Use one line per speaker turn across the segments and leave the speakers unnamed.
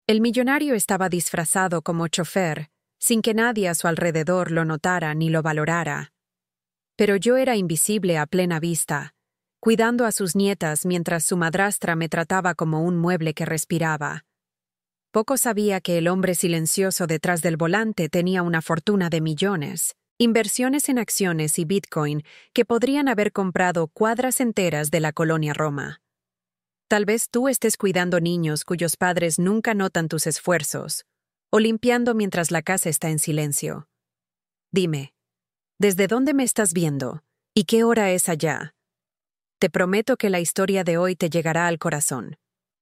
El millonario estaba disfrazado como chofer, sin que nadie a su alrededor lo notara ni lo valorara. Pero yo era invisible a plena vista, cuidando a sus nietas mientras su madrastra me trataba como un mueble que respiraba. Poco sabía que el hombre silencioso detrás del volante tenía una fortuna de millones, inversiones en acciones y Bitcoin que podrían haber comprado cuadras enteras de la colonia Roma. Tal vez tú estés cuidando niños cuyos padres nunca notan tus esfuerzos, o limpiando mientras la casa está en silencio. Dime, ¿desde dónde me estás viendo? ¿Y qué hora es allá? Te prometo que la historia de hoy te llegará al corazón.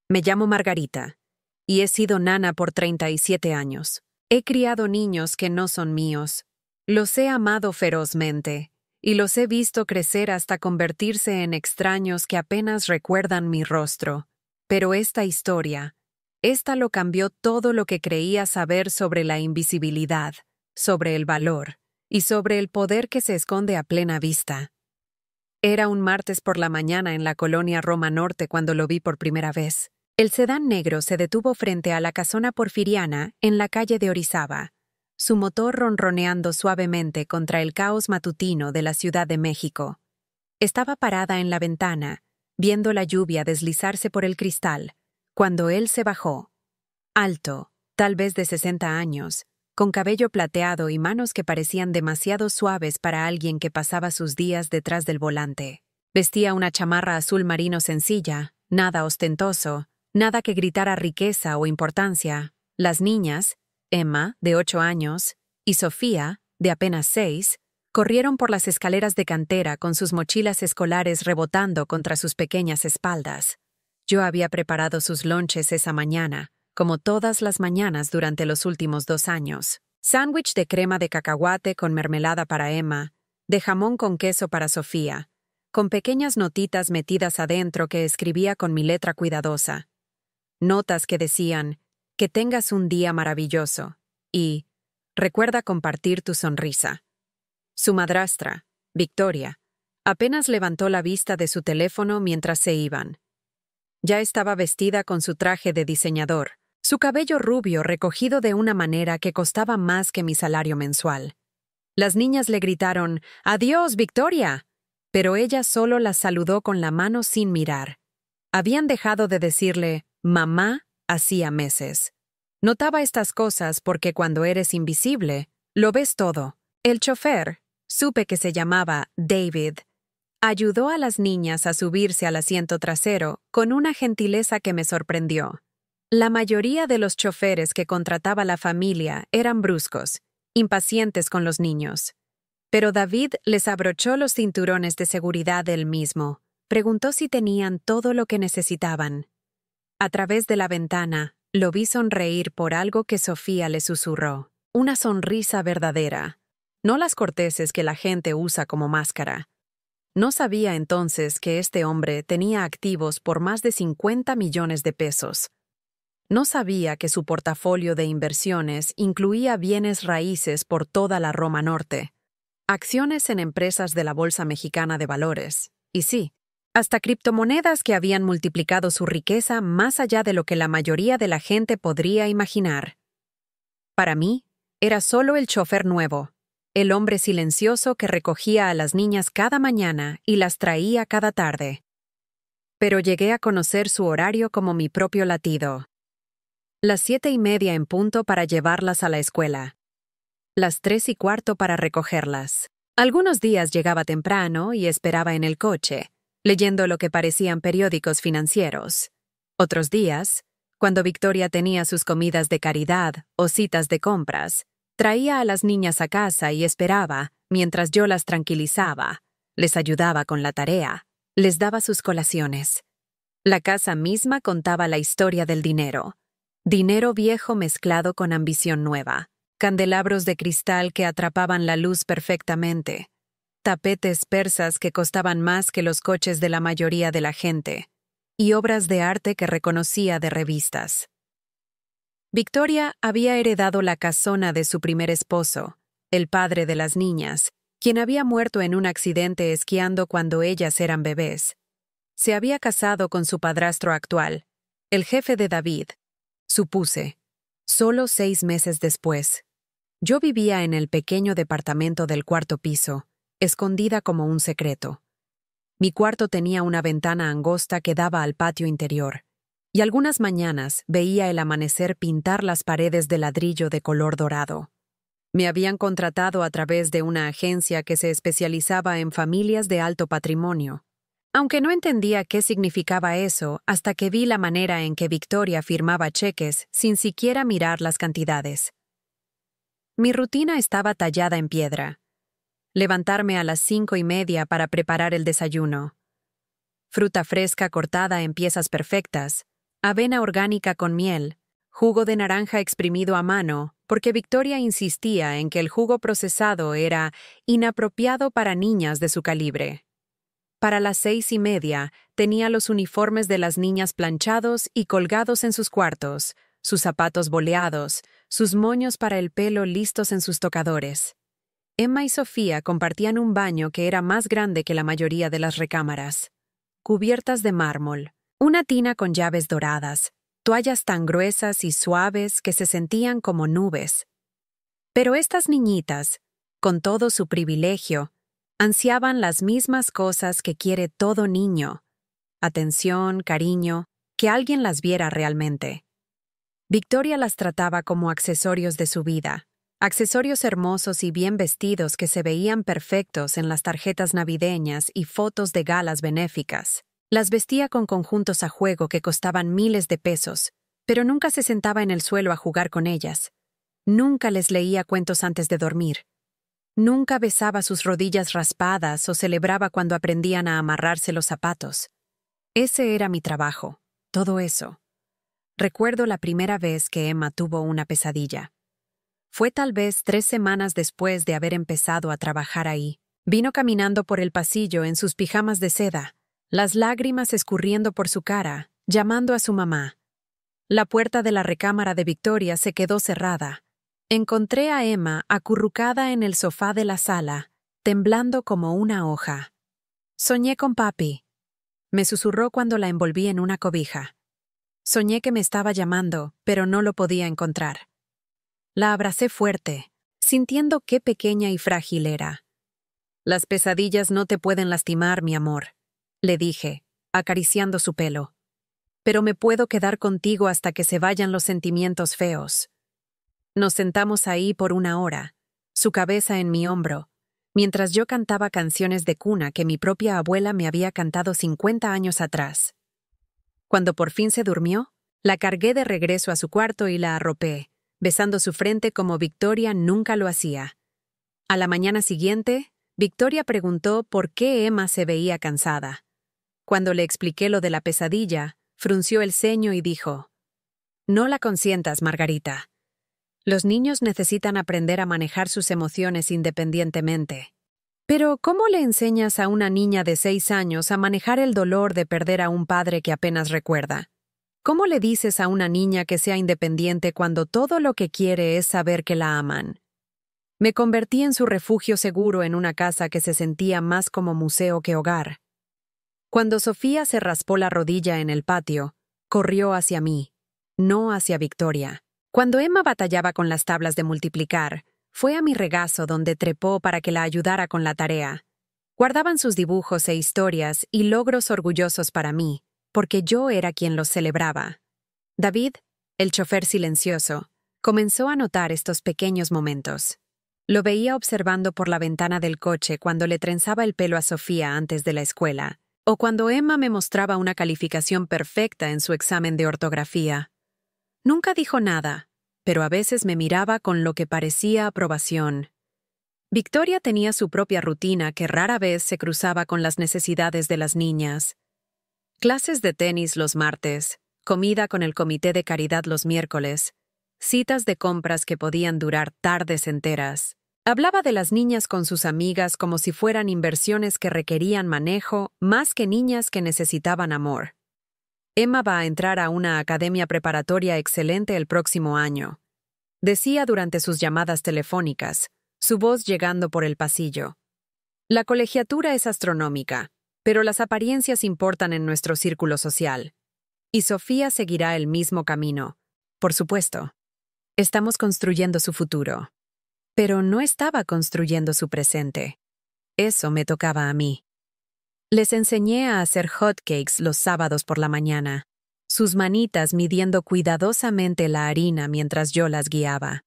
Me llamo Margarita, y he sido nana por 37 años. He criado niños que no son míos. Los he amado ferozmente, y los he visto crecer hasta convertirse en extraños que apenas recuerdan mi rostro. Pero esta historia, esta lo cambió todo lo que creía saber sobre la invisibilidad, sobre el valor, y sobre el poder que se esconde a plena vista. Era un martes por la mañana en la colonia Roma Norte cuando lo vi por primera vez. El sedán negro se detuvo frente a la casona porfiriana en la calle de Orizaba, su motor ronroneando suavemente contra el caos matutino de la Ciudad de México. Estaba parada en la ventana, viendo la lluvia deslizarse por el cristal, cuando él se bajó. Alto, tal vez de 60 años, con cabello plateado y manos que parecían demasiado suaves para alguien que pasaba sus días detrás del volante. Vestía una chamarra azul marino sencilla, nada ostentoso, nada que gritara riqueza o importancia. Las niñas, Emma, de 8 años, y Sofía, de apenas 6, corrieron por las escaleras de cantera con sus mochilas escolares rebotando contra sus pequeñas espaldas. Yo había preparado sus lonches esa mañana, como todas las mañanas durante los últimos 2 años. Sándwich de crema de cacahuate con mermelada para Emma, de jamón con queso para Sofía, con pequeñas notitas metidas adentro que escribía con mi letra cuidadosa. Notas que decían, que tengas un día maravilloso, y recuerda compartir tu sonrisa. Su madrastra, Victoria, apenas levantó la vista de su teléfono mientras se iban. Ya estaba vestida con su traje de diseñador, su cabello rubio recogido de una manera que costaba más que mi salario mensual. Las niñas le gritaron, «¡Adiós, Victoria!», pero ella solo las saludó con la mano sin mirar. Habían dejado de decirle «mamá» hacía meses. Notaba estas cosas porque cuando eres invisible, lo ves todo. El chofer, supe que se llamaba David, ayudó a las niñas a subirse al asiento trasero con una gentileza que me sorprendió. La mayoría de los choferes que contrataba la familia eran bruscos, impacientes con los niños. Pero David les abrochó los cinturones de seguridad él mismo. Preguntó si tenían todo lo que necesitaban. A través de la ventana, lo vi sonreír por algo que Sofía le susurró. Una sonrisa verdadera, no las corteses que la gente usa como máscara. No sabía entonces que este hombre tenía activos por más de 50 millones de pesos. No sabía que su portafolio de inversiones incluía bienes raíces por toda la Roma Norte, acciones en empresas de la Bolsa Mexicana de Valores, y sí, hasta criptomonedas que habían multiplicado su riqueza más allá de lo que la mayoría de la gente podría imaginar. Para mí, era solo el chofer nuevo, el hombre silencioso que recogía a las niñas cada mañana y las traía cada tarde. Pero llegué a conocer su horario como mi propio latido. Las 7:30 en punto para llevarlas a la escuela. Las 3:15 para recogerlas. Algunos días llegaba temprano y esperaba en el coche, leyendo lo que parecían periódicos financieros. Otros días, cuando Victoria tenía sus comidas de caridad o citas de compras, traía a las niñas a casa y esperaba, mientras yo las tranquilizaba, les ayudaba con la tarea, les daba sus colaciones. La casa misma contaba la historia del dinero. Dinero viejo mezclado con ambición nueva. Candelabros de cristal que atrapaban la luz perfectamente. Tapetes persas que costaban más que los coches de la mayoría de la gente. Y obras de arte que reconocía de revistas. Victoria había heredado la casona de su primer esposo, el padre de las niñas, quien había muerto en un accidente esquiando cuando ellas eran bebés. Se había casado con su padrastro actual, el jefe de David, Supuse. Solo 6 meses después. Yo vivía en el pequeño departamento del cuarto piso, escondida como un secreto. Mi cuarto tenía una ventana angosta que daba al patio interior, y algunas mañanas veía el amanecer pintar las paredes de ladrillo de color dorado. Me habían contratado a través de una agencia que se especializaba en familias de alto patrimonio, aunque no entendía qué significaba eso hasta que vi la manera en que Victoria firmaba cheques sin siquiera mirar las cantidades. Mi rutina estaba tallada en piedra. Levantarme a las 5:30 para preparar el desayuno. Fruta fresca cortada en piezas perfectas, avena orgánica con miel, jugo de naranja exprimido a mano, porque Victoria insistía en que el jugo procesado era inapropiado para niñas de su calibre. Para las 6:30 tenía los uniformes de las niñas planchados y colgados en sus cuartos, sus zapatos boleados, sus moños para el pelo listos en sus tocadores. Emma y Sofía compartían un baño que era más grande que la mayoría de las recámaras. Cubiertas de mármol, una tina con llaves doradas, toallas tan gruesas y suaves que se sentían como nubes. Pero estas niñitas, con todo su privilegio, ansiaban las mismas cosas que quiere todo niño: atención, cariño, que alguien las viera realmente. Victoria las trataba como accesorios de su vida, accesorios hermosos y bien vestidos que se veían perfectos en las tarjetas navideñas y fotos de galas benéficas. Las vestía con conjuntos a juego que costaban miles de pesos, pero nunca se sentaba en el suelo a jugar con ellas. Nunca les leía cuentos antes de dormir. Nunca besaba sus rodillas raspadas o celebraba cuando aprendían a amarrarse los zapatos. Ese era mi trabajo, todo eso. Recuerdo la primera vez que Emma tuvo una pesadilla. Fue tal vez 3 semanas después de haber empezado a trabajar ahí. Vino caminando por el pasillo en sus pijamas de seda, las lágrimas escurriendo por su cara, llamando a su mamá. La puerta de la recámara de Victoria se quedó cerrada. Encontré a Emma acurrucada en el sofá de la sala, temblando como una hoja. «Soñé con papi», me susurró cuando la envolví en una cobija. Soñé que me estaba llamando, pero no lo podía encontrar. La abracé fuerte, sintiendo qué pequeña y frágil era. «Las pesadillas no te pueden lastimar, mi amor», le dije, acariciando su pelo. «Pero me puedo quedar contigo hasta que se vayan los sentimientos feos». Nos sentamos ahí por 1 hora, su cabeza en mi hombro, mientras yo cantaba canciones de cuna que mi propia abuela me había cantado 50 años atrás. Cuando por fin se durmió, la cargué de regreso a su cuarto y la arropé, besando su frente como Victoria nunca lo hacía. A la mañana siguiente, Victoria preguntó por qué Emma se veía cansada. Cuando le expliqué lo de la pesadilla, frunció el ceño y dijo: «No la consientas, Margarita. Los niños necesitan aprender a manejar sus emociones independientemente». «Pero, ¿cómo le enseñas a una niña de 6 años a manejar el dolor de perder a un padre que apenas recuerda? ¿Cómo le dices a una niña que sea independiente cuando todo lo que quiere es saber que la aman?» Me convertí en su refugio seguro en una casa que se sentía más como museo que hogar. Cuando Sofía se raspó la rodilla en el patio, corrió hacia mí, no hacia Victoria. Cuando Emma batallaba con las tablas de multiplicar, fue a mi regazo donde trepó para que la ayudara con la tarea. Guardaban sus dibujos e historias y logros orgullosos para mí, porque yo era quien los celebraba. David, el chofer silencioso, comenzó a notar estos pequeños momentos. Lo veía observando por la ventana del coche cuando le trenzaba el pelo a Sofía antes de la escuela, o cuando Emma me mostraba una calificación perfecta en su examen de ortografía. Nunca dijo nada, pero a veces me miraba con lo que parecía aprobación. Victoria tenía su propia rutina que rara vez se cruzaba con las necesidades de las niñas. Clases de tenis los martes, comida con el comité de caridad los miércoles, citas de compras que podían durar tardes enteras. Hablaba de las niñas con sus amigas como si fueran inversiones que requerían manejo más que niñas que necesitaban amor. Emma va a entrar a una academia preparatoria excelente el próximo año, decía durante sus llamadas telefónicas, su voz llegando por el pasillo. La colegiatura es astronómica, pero las apariencias importan en nuestro círculo social. Y Sofía seguirá el mismo camino, Por supuesto. Estamos construyendo su futuro. Pero no estaba construyendo su presente. Eso me tocaba a mí. Les enseñé a hacer hotcakes los sábados por la mañana, sus manitas midiendo cuidadosamente la harina mientras yo las guiaba.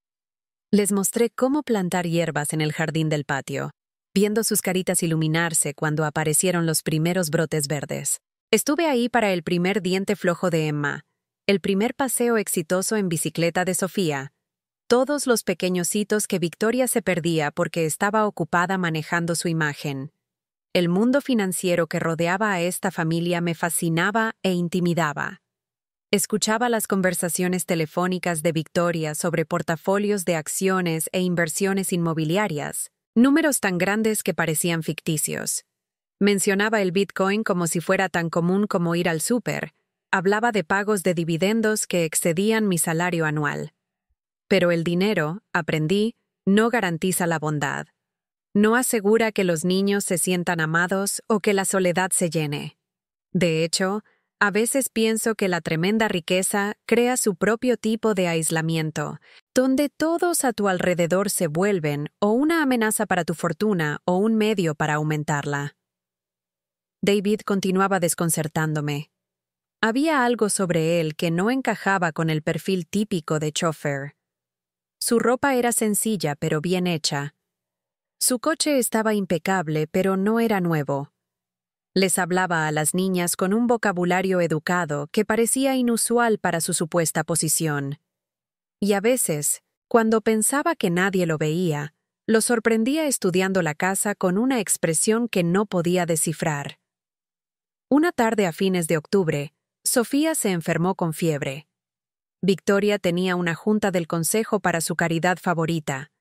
Les mostré cómo plantar hierbas en el jardín del patio, viendo sus caritas iluminarse cuando aparecieron los primeros brotes verdes. Estuve ahí para el primer diente flojo de Emma, el primer paseo exitoso en bicicleta de Sofía, todos los pequeños hitos que Victoria se perdía porque estaba ocupada manejando su imagen. El mundo financiero que rodeaba a esta familia me fascinaba e intimidaba. Escuchaba las conversaciones telefónicas de Victoria sobre portafolios de acciones e inversiones inmobiliarias, números tan grandes que parecían ficticios. Mencionaba el Bitcoin como si fuera tan común como ir al súper. Hablaba de pagos de dividendos que excedían mi salario anual. Pero el dinero, aprendí, no garantiza la bondad. No asegura que los niños se sientan amados o que la soledad se llene. De hecho, a veces pienso que la tremenda riqueza crea su propio tipo de aislamiento, donde todos a tu alrededor se vuelven o una amenaza para tu fortuna o un medio para aumentarla. David continuaba desconcertándome. Había algo sobre él que no encajaba con el perfil típico de chófer. Su ropa era sencilla pero bien hecha. Su coche estaba impecable pero no era nuevo. Les hablaba a las niñas con un vocabulario educado que parecía inusual para su supuesta posición. Y a veces, cuando pensaba que nadie lo veía, lo sorprendía estudiando la casa con una expresión que no podía descifrar. Una tarde a fines de octubre, Sofía se enfermó con fiebre. Victoria tenía una junta del consejo para su caridad favorita,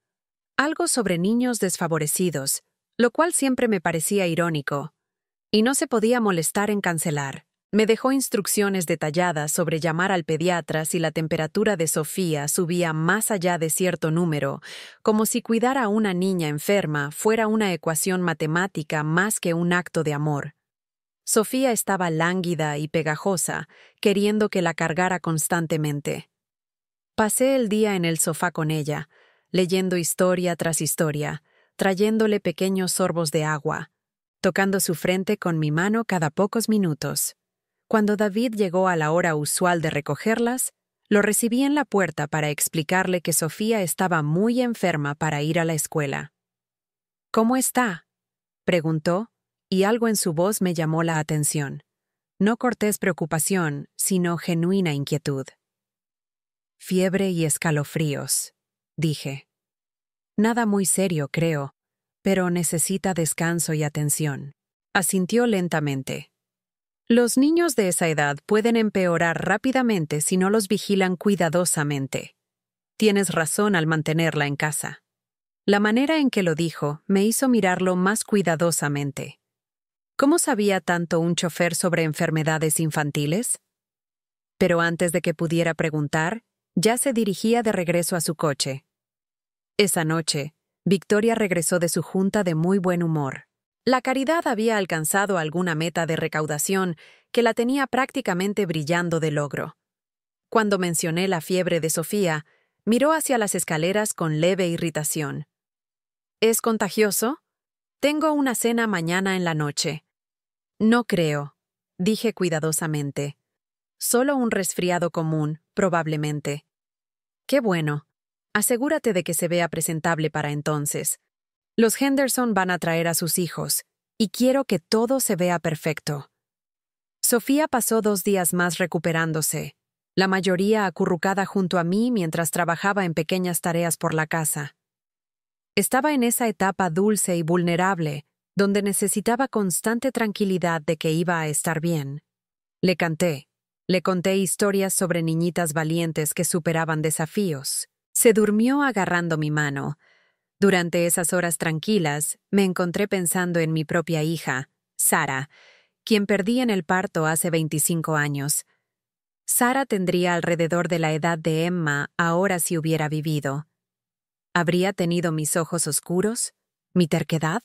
algo sobre niños desfavorecidos, lo cual siempre me parecía irónico, y no se podía molestar en cancelar. Me dejó instrucciones detalladas sobre llamar al pediatra si la temperatura de Sofía subía más allá de cierto número, como si cuidar a una niña enferma fuera una ecuación matemática más que un acto de amor. Sofía estaba lánguida y pegajosa, queriendo que la cargara constantemente. Pasé el día en el sofá con ella, leyendo historia tras historia, trayéndole pequeños sorbos de agua, tocando su frente con mi mano cada pocos minutos. Cuando David llegó a la hora usual de recogerlas, lo recibí en la puerta para explicarle que Sofía estaba muy enferma para ir a la escuela. «¿Cómo está?», preguntó, y algo en su voz me llamó la atención. No cortés preocupación, sino genuina inquietud. «Fiebre y escalofríos», dije. «Nada muy serio, creo, pero necesita descanso y atención». Asintió lentamente. «Los niños de esa edad pueden empeorar rápidamente si no los vigilan cuidadosamente. Tienes razón al mantenerla en casa». La manera en que lo dijo me hizo mirarlo más cuidadosamente. ¿Cómo sabía tanto un chofer sobre enfermedades infantiles? Pero antes de que pudiera preguntar, ya se dirigía de regreso a su coche. Esa noche, Victoria regresó de su junta de muy buen humor. La caridad había alcanzado alguna meta de recaudación que la tenía prácticamente brillando de logro. Cuando mencioné la fiebre de Sofía, miró hacia las escaleras con leve irritación. «¿Es contagioso? Tengo una cena mañana en la noche». «No creo», dije cuidadosamente. «Solo un resfriado común, probablemente». «Qué bueno. Asegúrate de que se vea presentable para entonces. Los Henderson van a traer a sus hijos, y quiero que todo se vea perfecto». Sofía pasó 2 días más recuperándose, la mayoría acurrucada junto a mí mientras trabajaba en pequeñas tareas por la casa. Estaba en esa etapa dulce y vulnerable, donde necesitaba constante tranquilidad de que iba a estar bien. Le conté historias sobre niñitas valientes que superaban desafíos. Se durmió agarrando mi mano. Durante esas horas tranquilas, me encontré pensando en mi propia hija, Sara, quien perdí en el parto hace 25 años. Sara tendría alrededor de la edad de Emma ahora si hubiera vivido. ¿Habría tenido mis ojos oscuros? ¿Mi terquedad?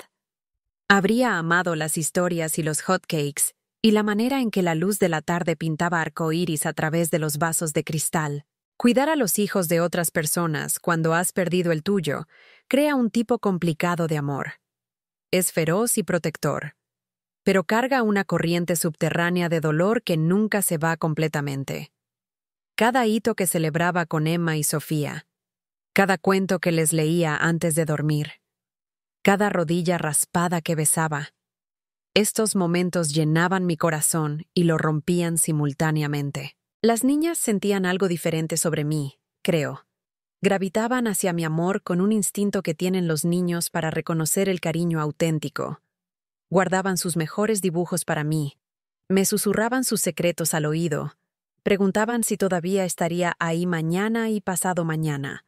Habría amado las historias y los hotcakes, y la manera en que la luz de la tarde pintaba arcoíris a través de los vasos de cristal. Cuidar a los hijos de otras personas cuando has perdido el tuyo crea un tipo complicado de amor. Es feroz y protector, pero carga una corriente subterránea de dolor que nunca se va completamente. Cada hito que celebraba con Emma y Sofía, cada cuento que les leía antes de dormir, cada rodilla raspada que besaba, estos momentos llenaban mi corazón y lo rompían simultáneamente. Las niñas sentían algo diferente sobre mí, creo. Gravitaban hacia mi amor con un instinto que tienen los niños para reconocer el cariño auténtico. Guardaban sus mejores dibujos para mí. Me susurraban sus secretos al oído. Preguntaban si todavía estaría ahí mañana y pasado mañana.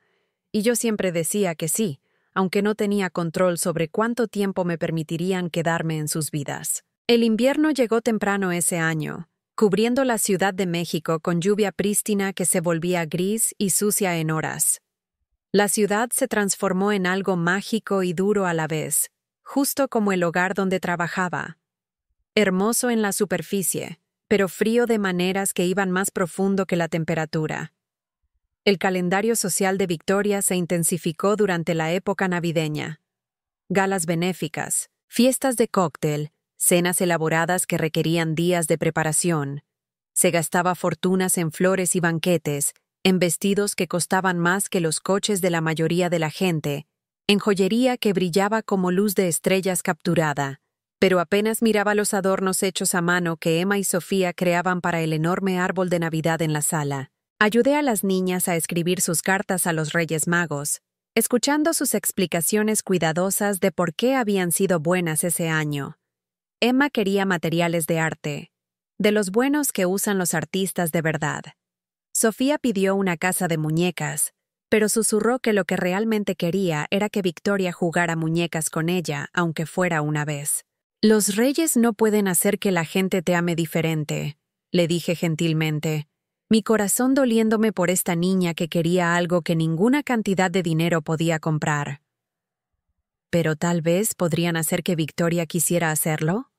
Y yo siempre decía que sí, aunque no tenía control sobre cuánto tiempo me permitirían quedarme en sus vidas. El invierno llegó temprano ese año, cubriendo la Ciudad de México con lluvia prístina que se volvía gris y sucia en horas. La ciudad se transformó en algo mágico y duro a la vez, justo como el hogar donde trabajaba. Hermoso en la superficie, pero frío de maneras que iban más profundo que la temperatura. El calendario social de Victoria se intensificó durante la época navideña. Galas benéficas, fiestas de cóctel, cenas elaboradas que requerían días de preparación. Se gastaba fortunas en flores y banquetes, en vestidos que costaban más que los coches de la mayoría de la gente, en joyería que brillaba como luz de estrellas capturada. Pero apenas miraba los adornos hechos a mano que Emma y Sofía creaban para el enorme árbol de Navidad en la sala. Ayudé a las niñas a escribir sus cartas a los Reyes Magos, escuchando sus explicaciones cuidadosas de por qué habían sido buenas ese año. Emma quería materiales de arte, de los buenos que usan los artistas de verdad. Sofía pidió una casa de muñecas, pero susurró que lo que realmente quería era que Victoria jugara muñecas con ella, aunque fuera una vez. «Los reyes no pueden hacer que la gente te ame diferente», le dije gentilmente, mi corazón doliéndome por esta niña que quería algo que ninguna cantidad de dinero podía comprar. «¿Pero tal vez podrían hacer que Victoria quisiera hacerlo?»,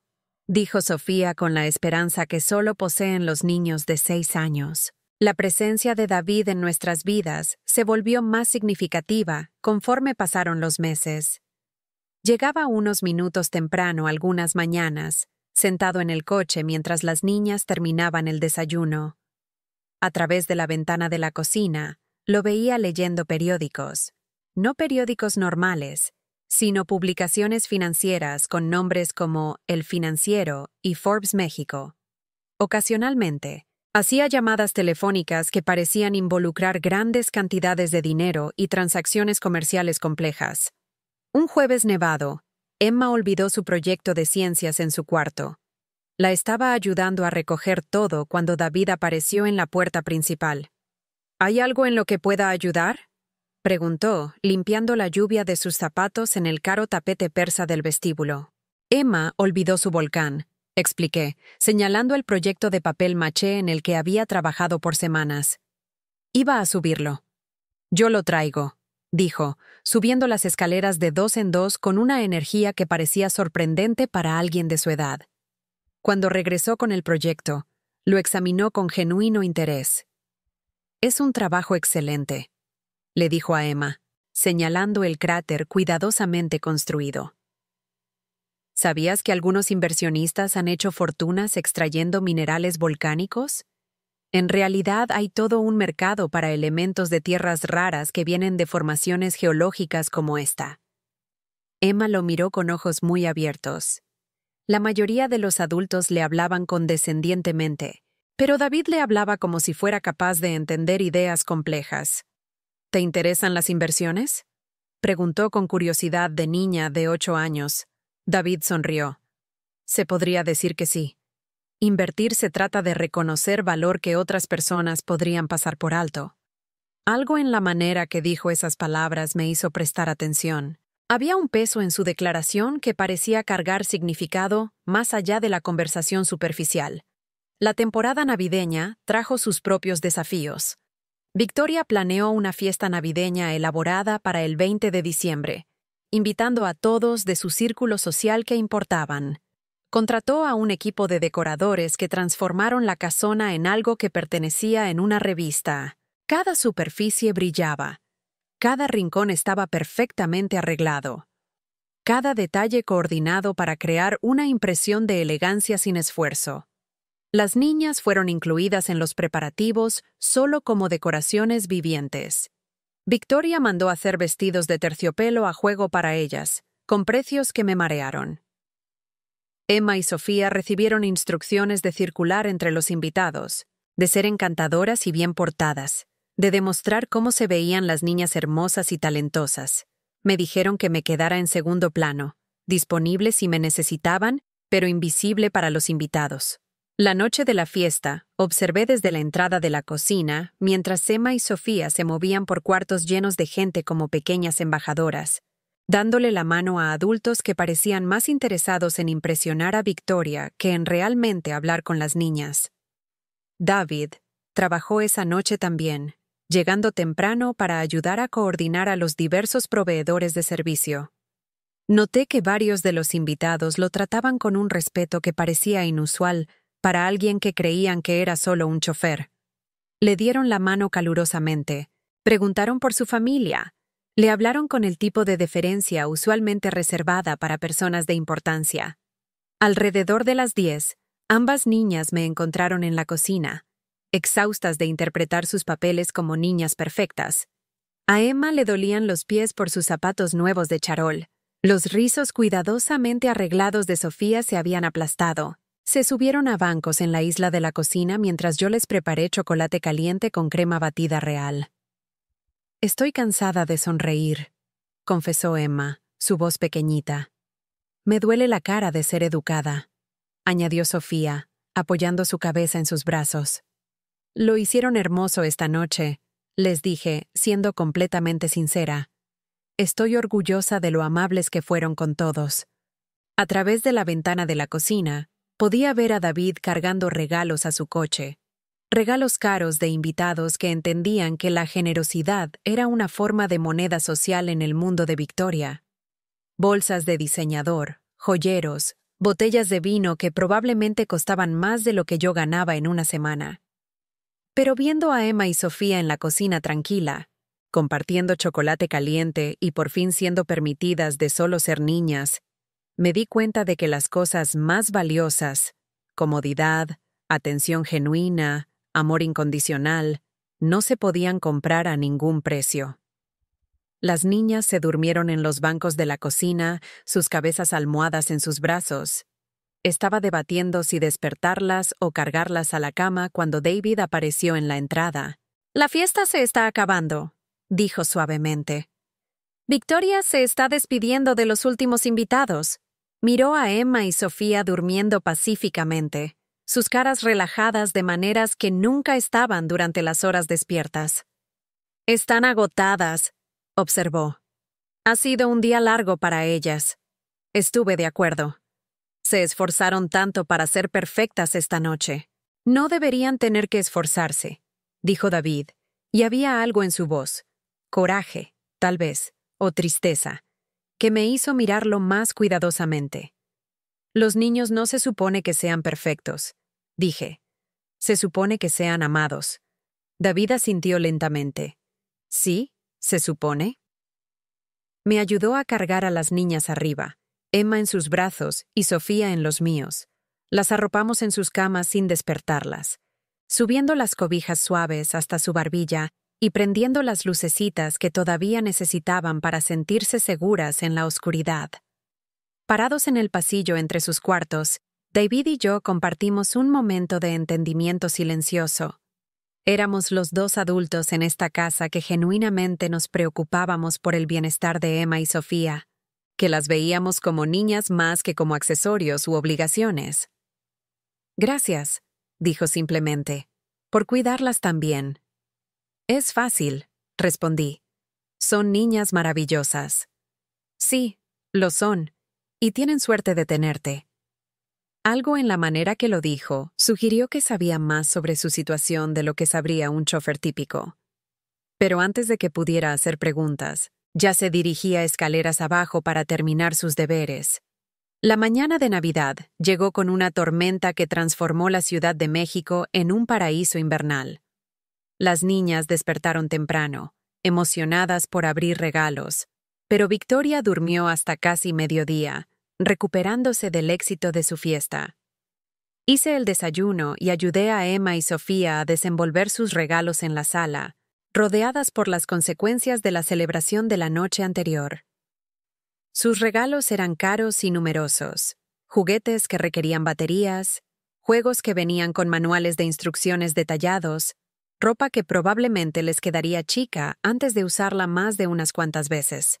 dijo Sofía con la esperanza que solo poseen los niños de 6 años. La presencia de David en nuestras vidas se volvió más significativa conforme pasaron los meses. Llegaba unos minutos temprano algunas mañanas, sentado en el coche mientras las niñas terminaban el desayuno. A través de la ventana de la cocina, lo veía leyendo periódicos. No periódicos normales, sino publicaciones financieras con nombres como El Financiero y Forbes México. Ocasionalmente, hacía llamadas telefónicas que parecían involucrar grandes cantidades de dinero y transacciones comerciales complejas. Un jueves nevado, Emma olvidó su proyecto de ciencias en su cuarto. La estaba ayudando a recoger todo cuando David apareció en la puerta principal. «¿Hay algo en lo que pueda ayudar?», preguntó, limpiando la lluvia de sus zapatos en el caro tapete persa del vestíbulo. «Emma olvidó su volcán», expliqué, señalando el proyecto de papel maché en el que había trabajado por semanas. «Iba a subirlo». «Yo lo traigo», dijo, subiendo las escaleras de 2 en 2 con una energía que parecía sorprendente para alguien de su edad. Cuando regresó con el proyecto, lo examinó con genuino interés. «Es un trabajo excelente», le dijo a Emma, señalando el cráter cuidadosamente construido. ¿Sabías que algunos inversionistas han hecho fortunas extrayendo minerales volcánicos? En realidad hay todo un mercado para elementos de tierras raras que vienen de formaciones geológicas como esta. Emma lo miró con ojos muy abiertos. La mayoría de los adultos le hablaban condescendientemente, pero David le hablaba como si fuera capaz de entender ideas complejas. «¿Te interesan las inversiones?», preguntó con curiosidad de niña de 8 años. David sonrió. «Se podría decir que sí. Invertir se trata de reconocer valor que otras personas podrían pasar por alto». Algo en la manera que dijo esas palabras me hizo prestar atención. Había un peso en su declaración que parecía cargar significado más allá de la conversación superficial. La temporada navideña trajo sus propios desafíos. Victoria planeó una fiesta navideña elaborada para el 20 de diciembre, invitando a todos de su círculo social que importaban. Contrató a un equipo de decoradores que transformaron la casona en algo que pertenecía en una revista. Cada superficie brillaba. Cada rincón estaba perfectamente arreglado. Cada detalle coordinado para crear una impresión de elegancia sin esfuerzo. Las niñas fueron incluidas en los preparativos solo como decoraciones vivientes. Victoria mandó hacer vestidos de terciopelo a juego para ellas, con precios que me marearon. Emma y Sofía recibieron instrucciones de circular entre los invitados, de ser encantadoras y bien portadas, de demostrar cómo se veían las niñas hermosas y talentosas. Me dijeron que me quedara en segundo plano, disponible si me necesitaban, pero invisible para los invitados. La noche de la fiesta, observé desde la entrada de la cocina, mientras Emma y Sofía se movían por cuartos llenos de gente como pequeñas embajadoras, dándole la mano a adultos que parecían más interesados en impresionar a Victoria que en realmente hablar con las niñas. David trabajó esa noche también, llegando temprano para ayudar a coordinar a los diversos proveedores de servicio. Noté que varios de los invitados lo trataban con un respeto que parecía inusual para alguien que creían que era solo un chofer. Le dieron la mano calurosamente, preguntaron por su familia, le hablaron con el tipo de deferencia usualmente reservada para personas de importancia. Alrededor de las 10, ambas niñas me encontraron en la cocina, exhaustas de interpretar sus papeles como niñas perfectas. A Emma le dolían los pies por sus zapatos nuevos de charol. Los rizos cuidadosamente arreglados de Sofía se habían aplastado. Se subieron a bancos en la isla de la cocina mientras yo les preparé chocolate caliente con crema batida real. «Estoy cansada de sonreír», confesó Emma, su voz pequeñita. «Me duele la cara de ser educada», añadió Sofía, apoyando su cabeza en sus brazos. «Lo hicieron hermoso esta noche», les dije, siendo completamente sincera. «Estoy orgullosa de lo amables que fueron con todos». A través de la ventana de la cocina, podía ver a David cargando regalos a su coche. Regalos caros de invitados que entendían que la generosidad era una forma de moneda social en el mundo de Victoria. Bolsas de diseñador, joyeros, botellas de vino que probablemente costaban más de lo que yo ganaba en una semana. Pero viendo a Emma y Sofía en la cocina tranquila, compartiendo chocolate caliente y por fin siendo permitidas de solo ser niñas, me di cuenta de que las cosas más valiosas, comodidad, atención genuina, amor incondicional, no se podían comprar a ningún precio. Las niñas se durmieron en los bancos de la cocina, sus cabezas almohadas en sus brazos. Estaba debatiendo si despertarlas o cargarlas a la cama cuando David apareció en la entrada. «La fiesta se está acabando», dijo suavemente. «Victoria se está despidiendo de los últimos invitados». Miró a Emma y Sofía durmiendo pacíficamente, sus caras relajadas de maneras que nunca estaban durante las horas despiertas. «Están agotadas», observó. «Ha sido un día largo para ellas». Estuve de acuerdo. Se esforzaron tanto para ser perfectas esta noche. «No deberían tener que esforzarse», dijo David, y había algo en su voz, coraje, tal vez, o tristeza, que me hizo mirarlo más cuidadosamente. «Los niños no se supone que sean perfectos», dije. «Se supone que sean amados». David asintió lentamente. «¿Sí? ¿Se supone?» Me ayudó a cargar a las niñas arriba, Emma en sus brazos y Sofía en los míos. Las arropamos en sus camas sin despertarlas, subiendo las cobijas suaves hasta su barbilla y prendiendo las lucecitas que todavía necesitaban para sentirse seguras en la oscuridad. Parados en el pasillo entre sus cuartos, David y yo compartimos un momento de entendimiento silencioso. Éramos los dos adultos en esta casa que genuinamente nos preocupábamos por el bienestar de Emma y Sofía, que las veíamos como niñas más que como accesorios u obligaciones. «Gracias», dijo simplemente, «por cuidarlas también». «Es fácil», respondí. «Son niñas maravillosas». «Sí, lo son, y tienen suerte de tenerte». Algo en la manera que lo dijo sugirió que sabía más sobre su situación de lo que sabría un chofer típico. Pero antes de que pudiera hacer preguntas, ya se dirigía escaleras abajo para terminar sus deberes. La mañana de Navidad llegó con una tormenta que transformó la Ciudad de México en un paraíso invernal. Las niñas despertaron temprano, emocionadas por abrir regalos, pero Victoria durmió hasta casi mediodía, recuperándose del éxito de su fiesta. Hice el desayuno y ayudé a Emma y Sofía a desenvolver sus regalos en la sala, rodeadas por las consecuencias de la celebración de la noche anterior. Sus regalos eran caros y numerosos, juguetes que requerían baterías, juegos que venían con manuales de instrucciones detallados, ropa que probablemente les quedaría chica antes de usarla más de unas cuantas veces.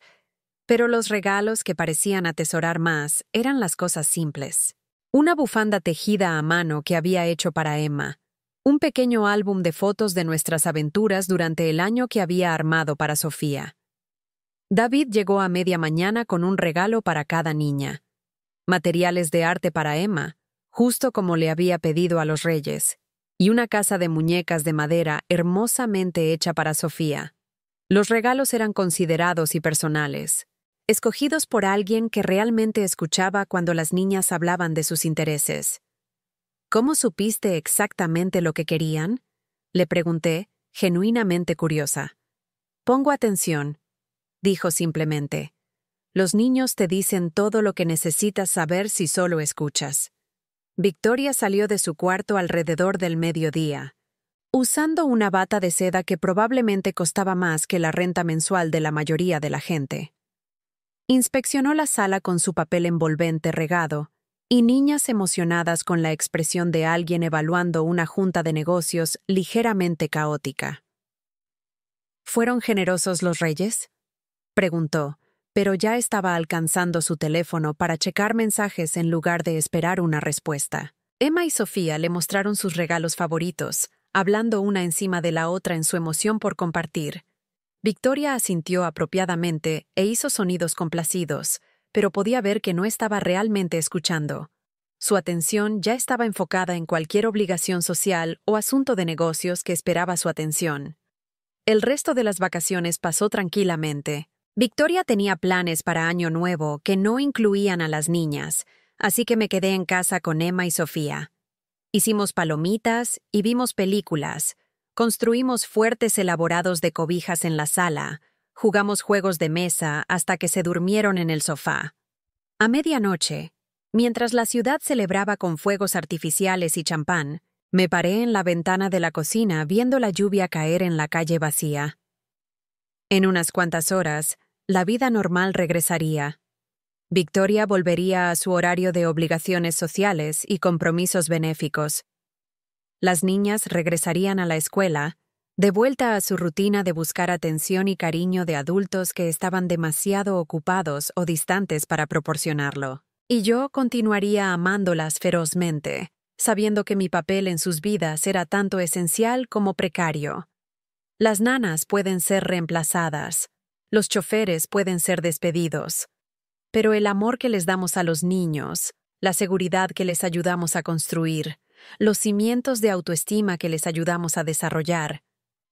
Pero los regalos que parecían atesorar más eran las cosas simples. Una bufanda tejida a mano que había hecho para Emma, un pequeño álbum de fotos de nuestras aventuras durante el año que había armado para Sofía. David llegó a media mañana con un regalo para cada niña. Materiales de arte para Emma, justo como le había pedido a los reyes, y una casa de muñecas de madera hermosamente hecha para Sofía. Los regalos eran considerados y personales, escogidos por alguien que realmente escuchaba cuando las niñas hablaban de sus intereses. ¿Cómo supiste exactamente lo que querían?, le pregunté, genuinamente curiosa. Pongo atención, dijo simplemente. Los niños te dicen todo lo que necesitas saber si solo escuchas. Victoria salió de su cuarto alrededor del mediodía, usando una bata de seda que probablemente costaba más que la renta mensual de la mayoría de la gente. Inspeccionó la sala con su papel envolvente regado, y niñas emocionadas con la expresión de alguien evaluando una junta de negocios ligeramente caótica. ¿Fueron generosos los reyes?, preguntó, pero ya estaba alcanzando su teléfono para checar mensajes en lugar de esperar una respuesta. Emma y Sofía le mostraron sus regalos favoritos, hablando una encima de la otra en su emoción por compartir. Victoria asintió apropiadamente e hizo sonidos complacidos, pero podía ver que no estaba realmente escuchando. Su atención ya estaba enfocada en cualquier obligación social o asunto de negocios que esperaba su atención. El resto de las vacaciones pasó tranquilamente. Victoria tenía planes para Año Nuevo que no incluían a las niñas, así que me quedé en casa con Emma y Sofía. Hicimos palomitas y vimos películas, construimos fuertes elaborados de cobijas en la sala, jugamos juegos de mesa hasta que se durmieron en el sofá. A medianoche, mientras la ciudad celebraba con fuegos artificiales y champán, me paré en la ventana de la cocina viendo la lluvia caer en la calle vacía. En unas cuantas horas, la vida normal regresaría. Victoria volvería a su horario de obligaciones sociales y compromisos benéficos. Las niñas regresarían a la escuela, de vuelta a su rutina de buscar atención y cariño de adultos que estaban demasiado ocupados o distantes para proporcionarlo. Y yo continuaría amándolas ferozmente, sabiendo que mi papel en sus vidas era tanto esencial como precario. Las nanas pueden ser reemplazadas, los choferes pueden ser despedidos, pero el amor que les damos a los niños, la seguridad que les ayudamos a construir, los cimientos de autoestima que les ayudamos a desarrollar,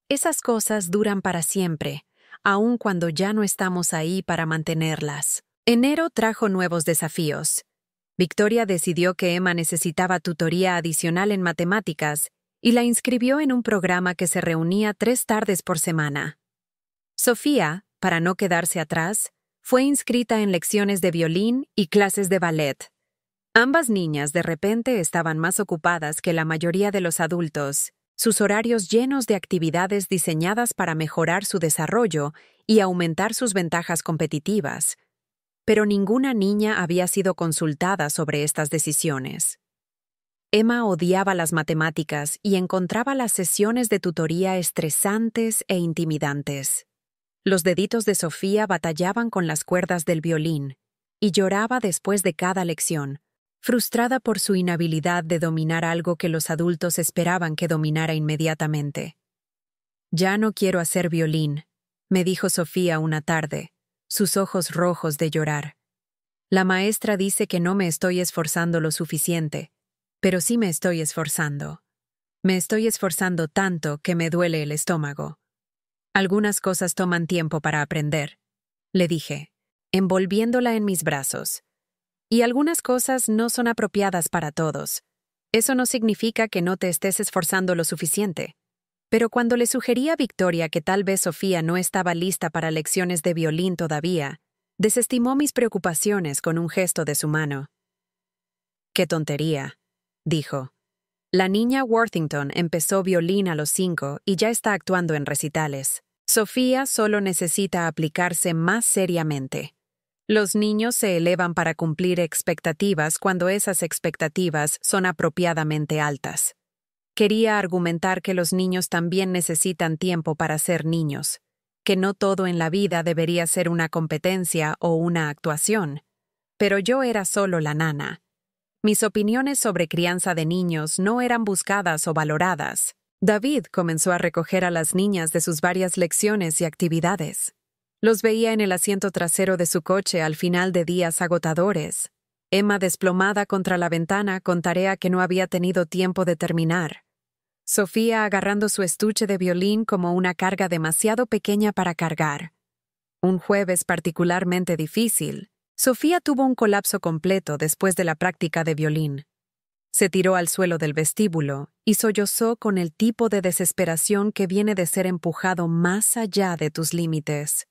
esas cosas duran para siempre, aun cuando ya no estamos ahí para mantenerlas. Enero trajo nuevos desafíos. Victoria decidió que Emma necesitaba tutoría adicional en matemáticas y la inscribió en un programa que se reunía 3 tardes por semana. Sofía, para no quedarse atrás, fue inscrita en lecciones de violín y clases de ballet. Ambas niñas de repente estaban más ocupadas que la mayoría de los adultos, sus horarios llenos de actividades diseñadas para mejorar su desarrollo y aumentar sus ventajas competitivas. Pero ninguna niña había sido consultada sobre estas decisiones. Emma odiaba las matemáticas y encontraba las sesiones de tutoría estresantes e intimidantes. Los deditos de Sofía batallaban con las cuerdas del violín y lloraba después de cada lección, frustrada por su inhabilidad de dominar algo que los adultos esperaban que dominara inmediatamente. «Ya no quiero hacer violín», me dijo Sofía una tarde, sus ojos rojos de llorar. «La maestra dice que no me estoy esforzando lo suficiente, pero sí me estoy esforzando. Me estoy esforzando tanto que me duele el estómago». «Algunas cosas toman tiempo para aprender», le dije, envolviéndola en mis brazos. «Y algunas cosas no son apropiadas para todos. Eso no significa que no te estés esforzando lo suficiente. Pero cuando le sugerí a Victoria que tal vez Sofía no estaba lista para lecciones de violín todavía, desestimó mis preocupaciones con un gesto de su mano. «¡Qué tontería!», dijo. «La niña Worthington empezó violín a los 5 y ya está actuando en recitales. Sofía solo necesita aplicarse más seriamente. Los niños se elevan para cumplir expectativas cuando esas expectativas son apropiadamente altas». Quería argumentar que los niños también necesitan tiempo para ser niños, que no todo en la vida debería ser una competencia o una actuación. Pero yo era solo la nana. Mis opiniones sobre crianza de niños no eran buscadas o valoradas. David comenzó a recoger a las niñas de sus varias lecciones y actividades. Los veía en el asiento trasero de su coche al final de días agotadores. Emma desplomada contra la ventana con tarea que no había tenido tiempo de terminar. Sofía agarrando su estuche de violín como una carga demasiado pequeña para cargar. Un jueves particularmente difícil, Sofía tuvo un colapso completo después de la práctica de violín. Se tiró al suelo del vestíbulo y sollozó con el tipo de desesperación que viene de ser empujado más allá de tus límites.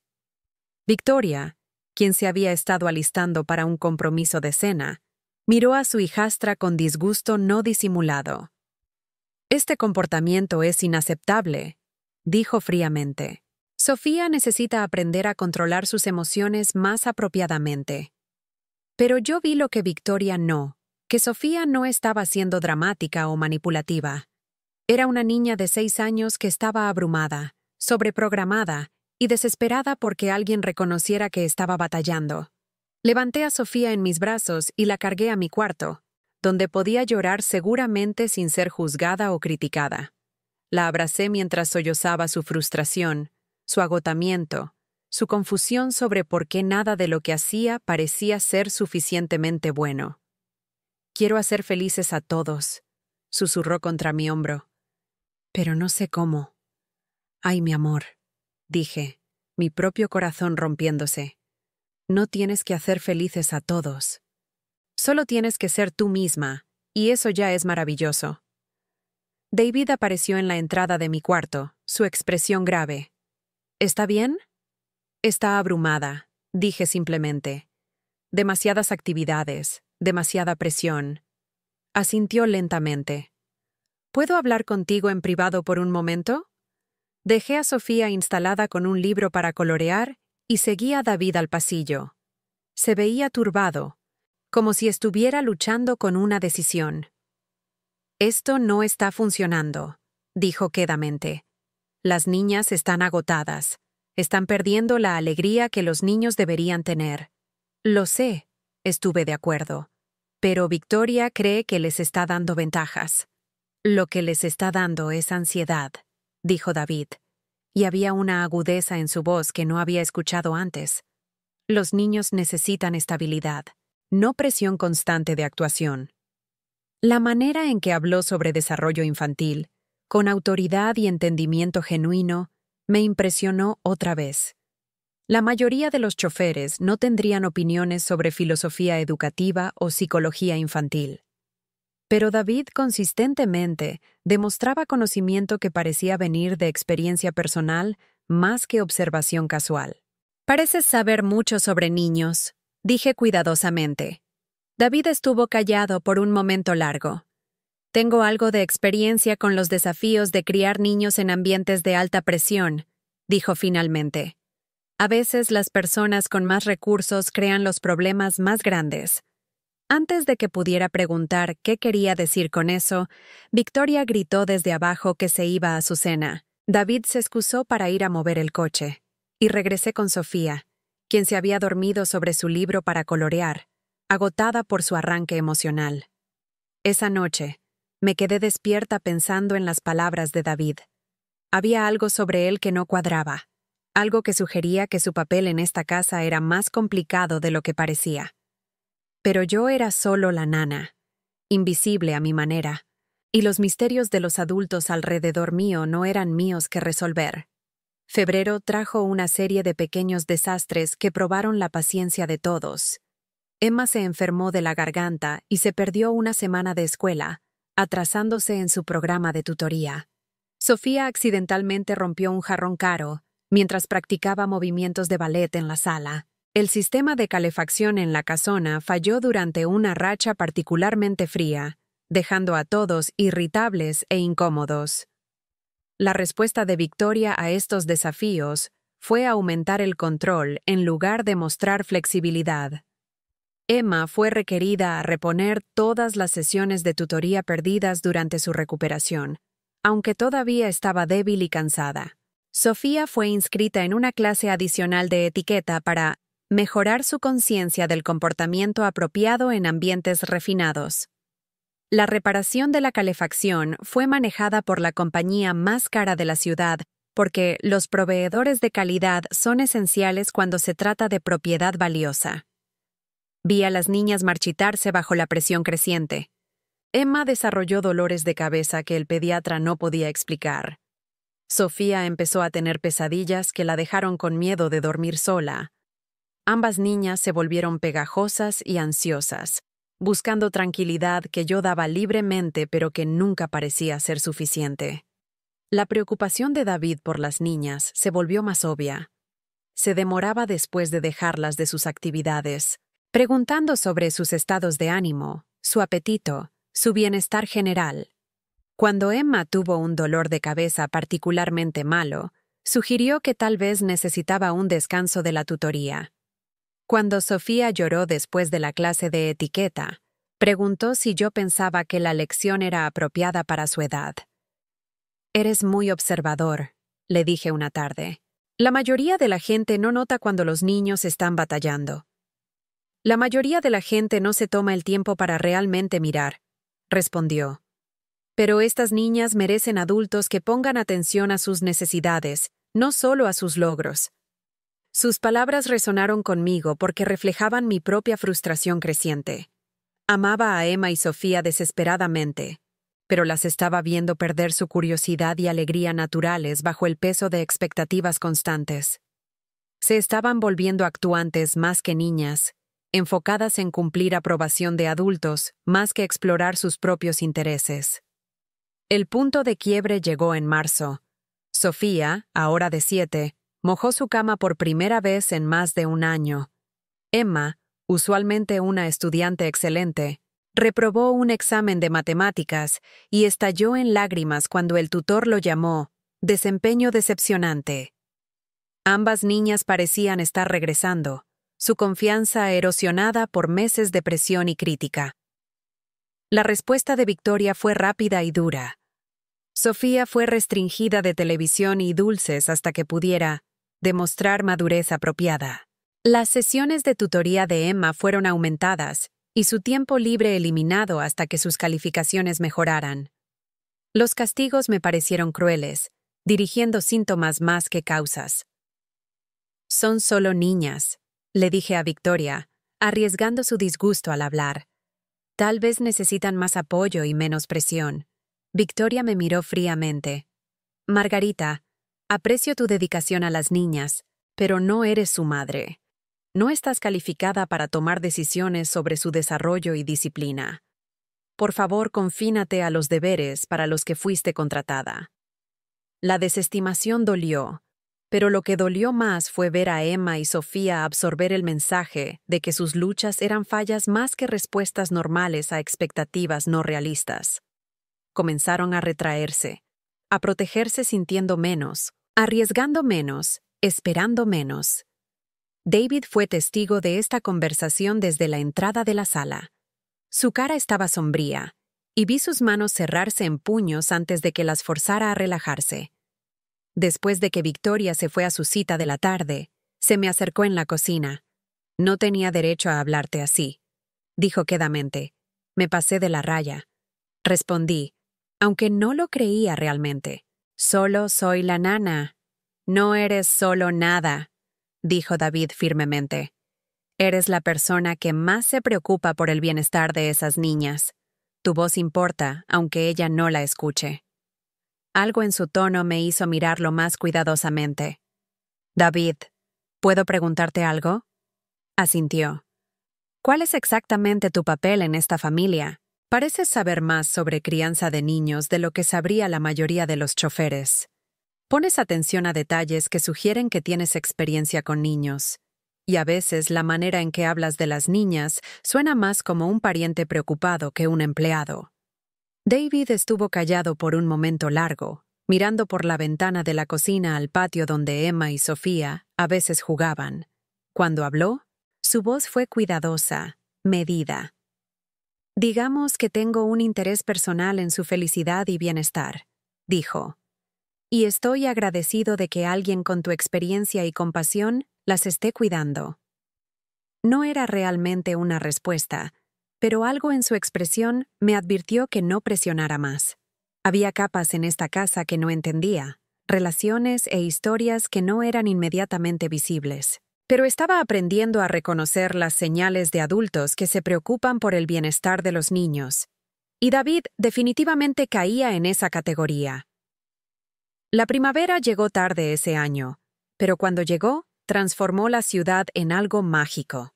Victoria, quien se había estado alistando para un compromiso de cena, miró a su hijastra con disgusto no disimulado. «Este comportamiento es inaceptable», dijo fríamente. «Sofía necesita aprender a controlar sus emociones más apropiadamente». Pero yo vi lo que Victoria no, que Sofía no estaba siendo dramática o manipulativa. Era una niña de 6 años que estaba abrumada, sobreprogramada y desesperada porque alguien reconociera que estaba batallando. Levanté a Sofía en mis brazos y la cargué a mi cuarto, donde podía llorar seguramente sin ser juzgada o criticada. La abracé mientras sollozaba su frustración, su agotamiento, su confusión sobre por qué nada de lo que hacía parecía ser suficientemente bueno. «Quiero hacer felices a todos», susurró contra mi hombro. «Pero no sé cómo». «Ay, mi amor», dije, mi propio corazón rompiéndose. «No tienes que hacer felices a todos. Solo tienes que ser tú misma, y eso ya es maravilloso». David apareció en la entrada de mi cuarto, su expresión grave. «¿Está bien?» «Está abrumada», dije simplemente. «Demasiadas actividades, demasiada presión». Asintió lentamente. «¿Puedo hablar contigo en privado por un momento?» Dejé a Sofía instalada con un libro para colorear y seguí a David al pasillo. Se veía turbado, como si estuviera luchando con una decisión. «Esto no está funcionando», dijo quedamente. «Las niñas están agotadas. Están perdiendo la alegría que los niños deberían tener». «Lo sé», estuve de acuerdo. «Pero Victoria cree que les está dando ventajas». «Lo que les está dando es ansiedad», dijo David, y había una agudeza en su voz que no había escuchado antes. «Los niños necesitan estabilidad, no presión constante de actuación». La manera en que habló sobre desarrollo infantil, con autoridad y entendimiento genuino, me impresionó otra vez. La mayoría de los choferes no tendrían opiniones sobre filosofía educativa o psicología infantil. Pero David consistentemente demostraba conocimiento que parecía venir de experiencia personal más que observación casual. «Pareces saber mucho sobre niños», dije cuidadosamente. David estuvo callado por un momento largo. «Tengo algo de experiencia con los desafíos de criar niños en ambientes de alta presión», dijo finalmente. «A veces las personas con más recursos crean los problemas más grandes». Antes de que pudiera preguntar qué quería decir con eso, Victoria gritó desde abajo que se iba a su cena. David se excusó para ir a mover el coche, y regresé con Sofía, quien se había dormido sobre su libro para colorear, agotada por su arranque emocional. Esa noche, me quedé despierta pensando en las palabras de David. Había algo sobre él que no cuadraba, algo que sugería que su papel en esta casa era más complicado de lo que parecía. Pero yo era solo la nana, invisible a mi manera, y los misterios de los adultos alrededor mío no eran míos que resolver. Febrero trajo una serie de pequeños desastres que probaron la paciencia de todos. Emma se enfermó de la garganta y se perdió una semana de escuela, atrasándose en su programa de tutoría. Sofía accidentalmente rompió un jarrón caro mientras practicaba movimientos de ballet en la sala. El sistema de calefacción en la casona falló durante una racha particularmente fría, dejando a todos irritables e incómodos. La respuesta de Victoria a estos desafíos fue aumentar el control en lugar de mostrar flexibilidad. Emma fue requerida a reponer todas las sesiones de tutoría perdidas durante su recuperación, aunque todavía estaba débil y cansada. Sofía fue inscrita en una clase adicional de etiqueta para mejorar su conciencia del comportamiento apropiado en ambientes refinados. La reparación de la calefacción fue manejada por la compañía más cara de la ciudad porque los proveedores de calidad son esenciales cuando se trata de propiedad valiosa. Vi a las niñas marchitarse bajo la presión creciente. Emma desarrolló dolores de cabeza que el pediatra no podía explicar. Sofía empezó a tener pesadillas que la dejaron con miedo de dormir sola. Ambas niñas se volvieron pegajosas y ansiosas, buscando tranquilidad que yo daba libremente pero que nunca parecía ser suficiente. La preocupación de David por las niñas se volvió más obvia. Se demoraba después de dejarlas de sus actividades, preguntando sobre sus estados de ánimo, su apetito, su bienestar general. Cuando Emma tuvo un dolor de cabeza particularmente malo, sugirió que tal vez necesitaba un descanso de la tutoría. Cuando Sofía lloró después de la clase de etiqueta, preguntó si yo pensaba que la lección era apropiada para su edad. «Eres muy observador», le dije una tarde. «La mayoría de la gente no nota cuando los niños están batallando. La mayoría de la gente no se toma el tiempo para realmente mirar», respondió. «Pero estas niñas merecen adultos que pongan atención a sus necesidades, no solo a sus logros». Sus palabras resonaron conmigo porque reflejaban mi propia frustración creciente. Amaba a Emma y Sofía desesperadamente, pero las estaba viendo perder su curiosidad y alegría naturales bajo el peso de expectativas constantes. Se estaban volviendo actuantes más que niñas, enfocadas en cumplir aprobación de adultos más que explorar sus propios intereses. El punto de quiebre llegó en marzo. Sofía, ahora de 7, mojó su cama por primera vez en más de un año. Emma, usualmente una estudiante excelente, reprobó un examen de matemáticas y estalló en lágrimas cuando el tutor lo llamó desempeño decepcionante. Ambas niñas parecían estar regresando, su confianza erosionada por meses de presión y crítica. La respuesta de Victoria fue rápida y dura. Sofía fue restringida de televisión y dulces hasta que pudiera demostrar madurez apropiada. Las sesiones de tutoría de Emma fueron aumentadas y su tiempo libre eliminado hasta que sus calificaciones mejoraran. Los castigos me parecieron crueles, dirigiendo síntomas más que causas. «Son solo niñas», le dije a Victoria, arriesgando su disgusto al hablar. «Tal vez necesitan más apoyo y menos presión». Victoria me miró fríamente. «Margarita, aprecio tu dedicación a las niñas, pero no eres su madre. No estás calificada para tomar decisiones sobre su desarrollo y disciplina. Por favor, confínate a los deberes para los que fuiste contratada». La desestimación dolió, pero lo que dolió más fue ver a Emma y Sofía absorber el mensaje de que sus luchas eran fallas más que respuestas normales a expectativas no realistas. Comenzaron a retraerse, a protegerse sintiendo menos, arriesgando menos, esperando menos. David fue testigo de esta conversación desde la entrada de la sala. Su cara estaba sombría, y vi sus manos cerrarse en puños antes de que las forzara a relajarse. Después de que Victoria se fue a su cita de la tarde, se me acercó en la cocina. «No tenía derecho a hablarte así», dijo quedamente. «Me pasé de la raya». Respondí, aunque no lo creía realmente. «Solo soy la nana». «No eres solo nada», dijo David firmemente. «Eres la persona que más se preocupa por el bienestar de esas niñas. Tu voz importa, aunque ella no la escuche». Algo en su tono me hizo mirarlo más cuidadosamente. «David, ¿puedo preguntarte algo?» Asintió. «¿Cuál es exactamente tu papel en esta familia?» Pareces saber más sobre crianza de niños de lo que sabría la mayoría de los choferes. Pones atención a detalles que sugieren que tienes experiencia con niños. Y a veces la manera en que hablas de las niñas suena más como un pariente preocupado que un empleado. David estuvo callado por un momento largo, mirando por la ventana de la cocina al patio donde Emma y Sofía a veces jugaban. Cuando habló, su voz fue cuidadosa, medida. «Digamos que tengo un interés personal en su felicidad y bienestar», dijo. «Y estoy agradecido de que alguien con tu experiencia y compasión las esté cuidando». No era realmente una respuesta, pero algo en su expresión me advirtió que no presionara más. Había capas en esta casa que no entendía, relaciones e historias que no eran inmediatamente visibles. Pero estaba aprendiendo a reconocer las señales de adultos que se preocupan por el bienestar de los niños. Y David definitivamente caía en esa categoría. La primavera llegó tarde ese año, pero cuando llegó, transformó la ciudad en algo mágico.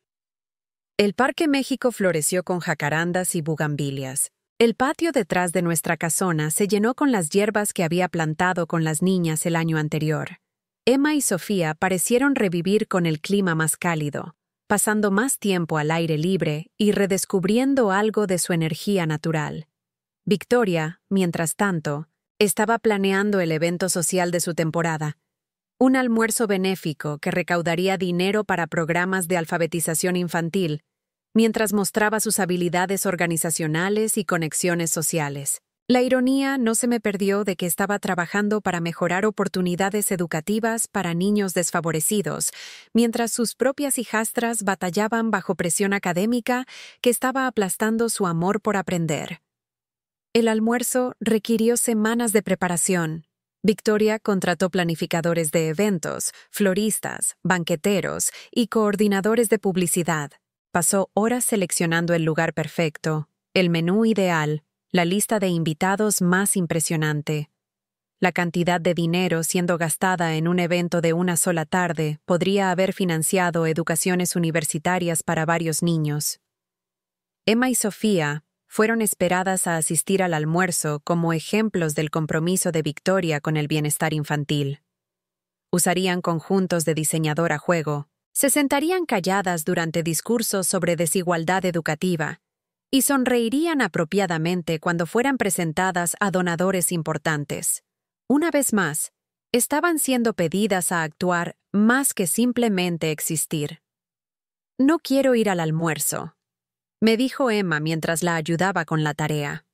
El Parque México floreció con jacarandas y bugambilias. El patio detrás de nuestra casona se llenó con las hierbas que había plantado con las niñas el año anterior. Emma y Sofía parecieron revivir con el clima más cálido, pasando más tiempo al aire libre y redescubriendo algo de su energía natural. Victoria, mientras tanto, estaba planeando el evento social de su temporada, un almuerzo benéfico que recaudaría dinero para programas de alfabetización infantil, mientras mostraba sus habilidades organizacionales y conexiones sociales. La ironía no se me perdió de que estaba trabajando para mejorar oportunidades educativas para niños desfavorecidos, mientras sus propias hijastras batallaban bajo presión académica que estaba aplastando su amor por aprender. El almuerzo requirió semanas de preparación. Victoria contrató planificadores de eventos, floristas, banqueteros y coordinadores de publicidad. Pasó horas seleccionando el lugar perfecto, el menú ideal, la lista de invitados más impresionante. La cantidad de dinero siendo gastada en un evento de una sola tarde podría haber financiado educaciones universitarias para varios niños. Emma y Sofía fueron esperadas a asistir al almuerzo como ejemplos del compromiso de Victoria con el bienestar infantil. Usarían conjuntos de diseñador a juego, se sentarían calladas durante discursos sobre desigualdad educativa, y sonreirían apropiadamente cuando fueran presentadas a donadores importantes. Una vez más, estaban siendo pedidas a actuar más que simplemente existir. «No quiero ir al almuerzo», me dijo Emma mientras la ayudaba con la tarea.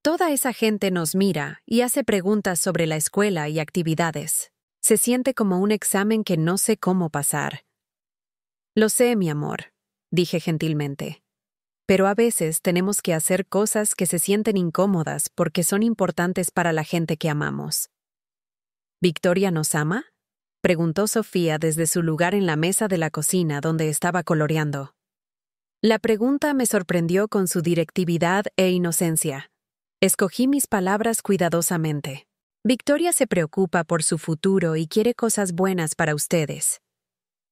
«Toda esa gente nos mira y hace preguntas sobre la escuela y actividades. Se siente como un examen que no sé cómo pasar». «Lo sé, mi amor», dije gentilmente. «Pero a veces tenemos que hacer cosas que se sienten incómodas porque son importantes para la gente que amamos». «¿Victoria nos ama?», preguntó Sofía desde su lugar en la mesa de la cocina donde estaba coloreando. La pregunta me sorprendió con su directividad e inocencia. Escogí mis palabras cuidadosamente. «Victoria se preocupa por su futuro y quiere cosas buenas para ustedes.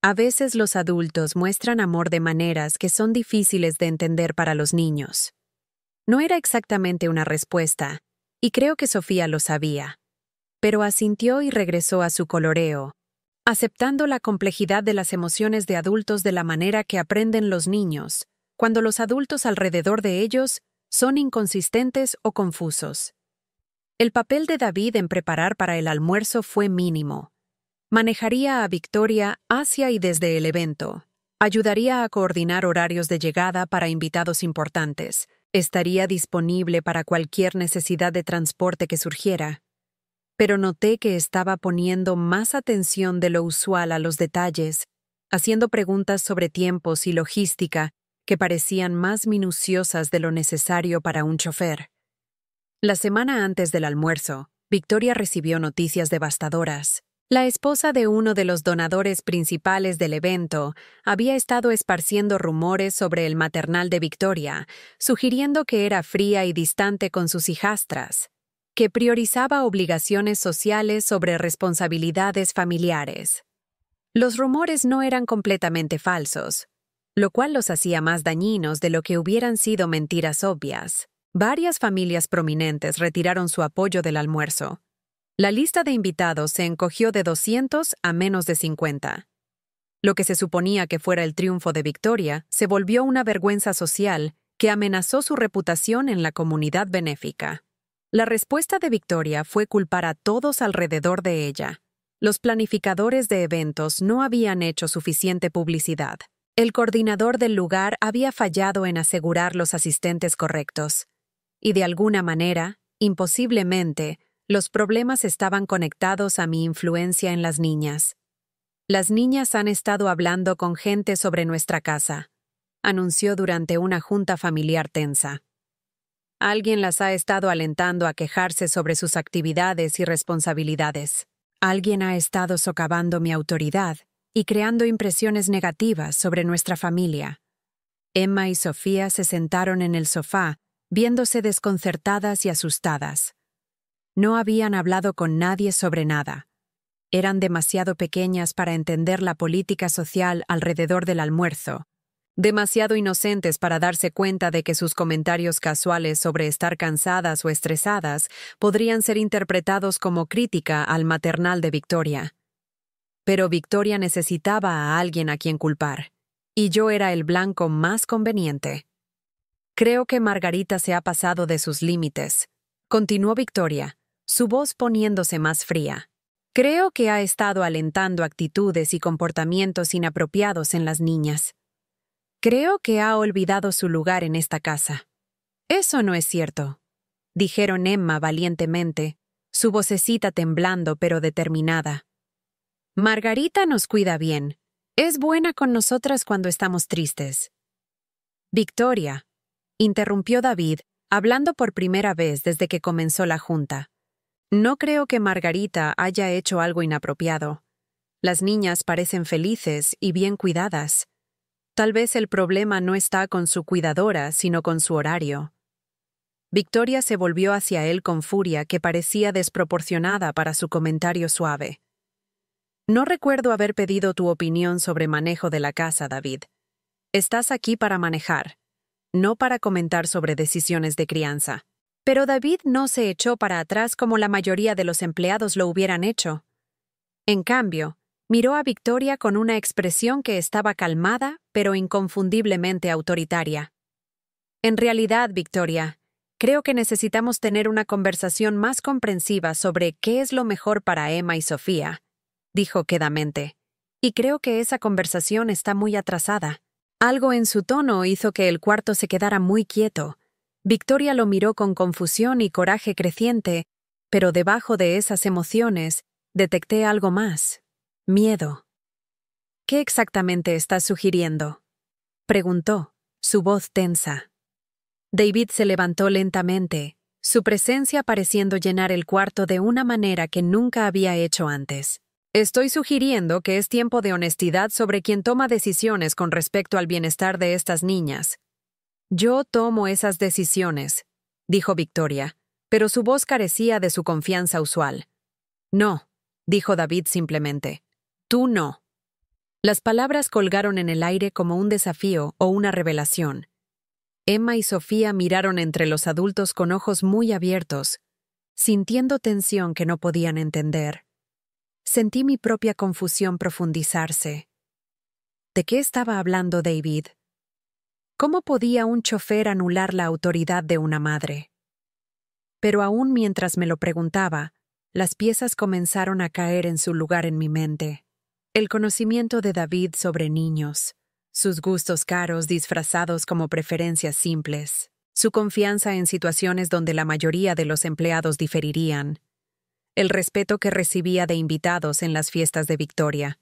A veces los adultos muestran amor de maneras que son difíciles de entender para los niños». No era exactamente una respuesta, y creo que Sofía lo sabía, pero asintió y regresó a su coloreo, aceptando la complejidad de las emociones de adultos de la manera que aprenden los niños, cuando los adultos alrededor de ellos son inconsistentes o confusos. El papel de David en preparar para el almuerzo fue mínimo. Manejaría a Victoria hacia y desde el evento, ayudaría a coordinar horarios de llegada para invitados importantes, estaría disponible para cualquier necesidad de transporte que surgiera. Pero noté que estaba poniendo más atención de lo usual a los detalles, haciendo preguntas sobre tiempos y logística que parecían más minuciosas de lo necesario para un chofer. La semana antes del almuerzo, Victoria recibió noticias devastadoras. La esposa de uno de los donadores principales del evento había estado esparciendo rumores sobre el maternal de Victoria, sugiriendo que era fría y distante con sus hijastras, que priorizaba obligaciones sociales sobre responsabilidades familiares. Los rumores no eran completamente falsos. lo cual los hacía más dañinos de lo que hubieran sido mentiras obvias. Varias familias prominentes retiraron su apoyo del almuerzo. La lista de invitados se encogió de 200 a menos de 50. Lo que se suponía que fuera el triunfo de Victoria se volvió una vergüenza social que amenazó su reputación en la comunidad benéfica. La respuesta de Victoria fue culpar a todos alrededor de ella. Los planificadores de eventos no habían hecho suficiente publicidad. El coordinador del lugar había fallado en asegurar los asistentes correctos. Y de alguna manera, imposiblemente, los problemas estaban conectados a mi influencia en las niñas. Las niñas han estado hablando con gente sobre nuestra casa, anunció durante una junta familiar tensa. Alguien las ha estado alentando a quejarse sobre sus actividades y responsabilidades. Alguien ha estado socavando mi autoridad y creando impresiones negativas sobre nuestra familia. Emma y Sofía se sentaron en el sofá, viéndose desconcertadas y asustadas. No habían hablado con nadie sobre nada. Eran demasiado pequeñas para entender la política social alrededor del almuerzo, demasiado inocentes para darse cuenta de que sus comentarios casuales sobre estar cansadas o estresadas podrían ser interpretados como crítica al maternal de Victoria. Pero Victoria necesitaba a alguien a quien culpar, y yo era el blanco más conveniente. Creo que Margarita se ha pasado de sus límites, continuó Victoria, su voz poniéndose más fría. Creo que ha estado alentando actitudes y comportamientos inapropiados en las niñas. Creo que ha olvidado su lugar en esta casa. Eso no es cierto, dijeron Emma valientemente, su vocecita temblando pero determinada. Margarita nos cuida bien. Es buena con nosotras cuando estamos tristes. Victoria, interrumpió David, hablando por primera vez desde que comenzó la junta. No creo que Margarita haya hecho algo inapropiado. Las niñas parecen felices y bien cuidadas. Tal vez el problema no está con su cuidadora, sino con su horario. Victoria se volvió hacia él con furia que parecía desproporcionada para su comentario suave. No recuerdo haber pedido tu opinión sobre manejo de la casa, David. Estás aquí para manejar, no para comentar sobre decisiones de crianza. Pero David no se echó para atrás como la mayoría de los empleados lo hubieran hecho. En cambio, miró a Victoria con una expresión que estaba calmada, pero inconfundiblemente autoritaria. En realidad, Victoria, creo que necesitamos tener una conversación más comprensiva sobre qué es lo mejor para Emma y Sofía, dijo quedamente. Y creo que esa conversación está muy atrasada. Algo en su tono hizo que el cuarto se quedara muy quieto. Victoria lo miró con confusión y coraje creciente, pero debajo de esas emociones detecté algo más: miedo. ¿Qué exactamente estás sugiriendo?, preguntó, su voz tensa. David se levantó lentamente, su presencia pareciendo llenar el cuarto de una manera que nunca había hecho antes. Estoy sugiriendo que es tiempo de honestidad sobre quien toma decisiones con respecto al bienestar de estas niñas. Yo tomo esas decisiones, dijo Victoria, pero su voz carecía de su confianza usual. No, dijo David simplemente. Tú no. Las palabras colgaron en el aire como un desafío o una revelación. Emma y Sofía miraron entre los adultos con ojos muy abiertos, sintiendo tensión que no podían entender. Sentí mi propia confusión profundizarse. ¿De qué estaba hablando David? ¿Cómo podía un chofer anular la autoridad de una madre? Pero aún mientras me lo preguntaba, las piezas comenzaron a caer en su lugar en mi mente. El conocimiento de David sobre niños, sus gustos caros disfrazados como preferencias simples, su confianza en situaciones donde la mayoría de los empleados diferirían, el respeto que recibía de invitados en las fiestas de Victoria,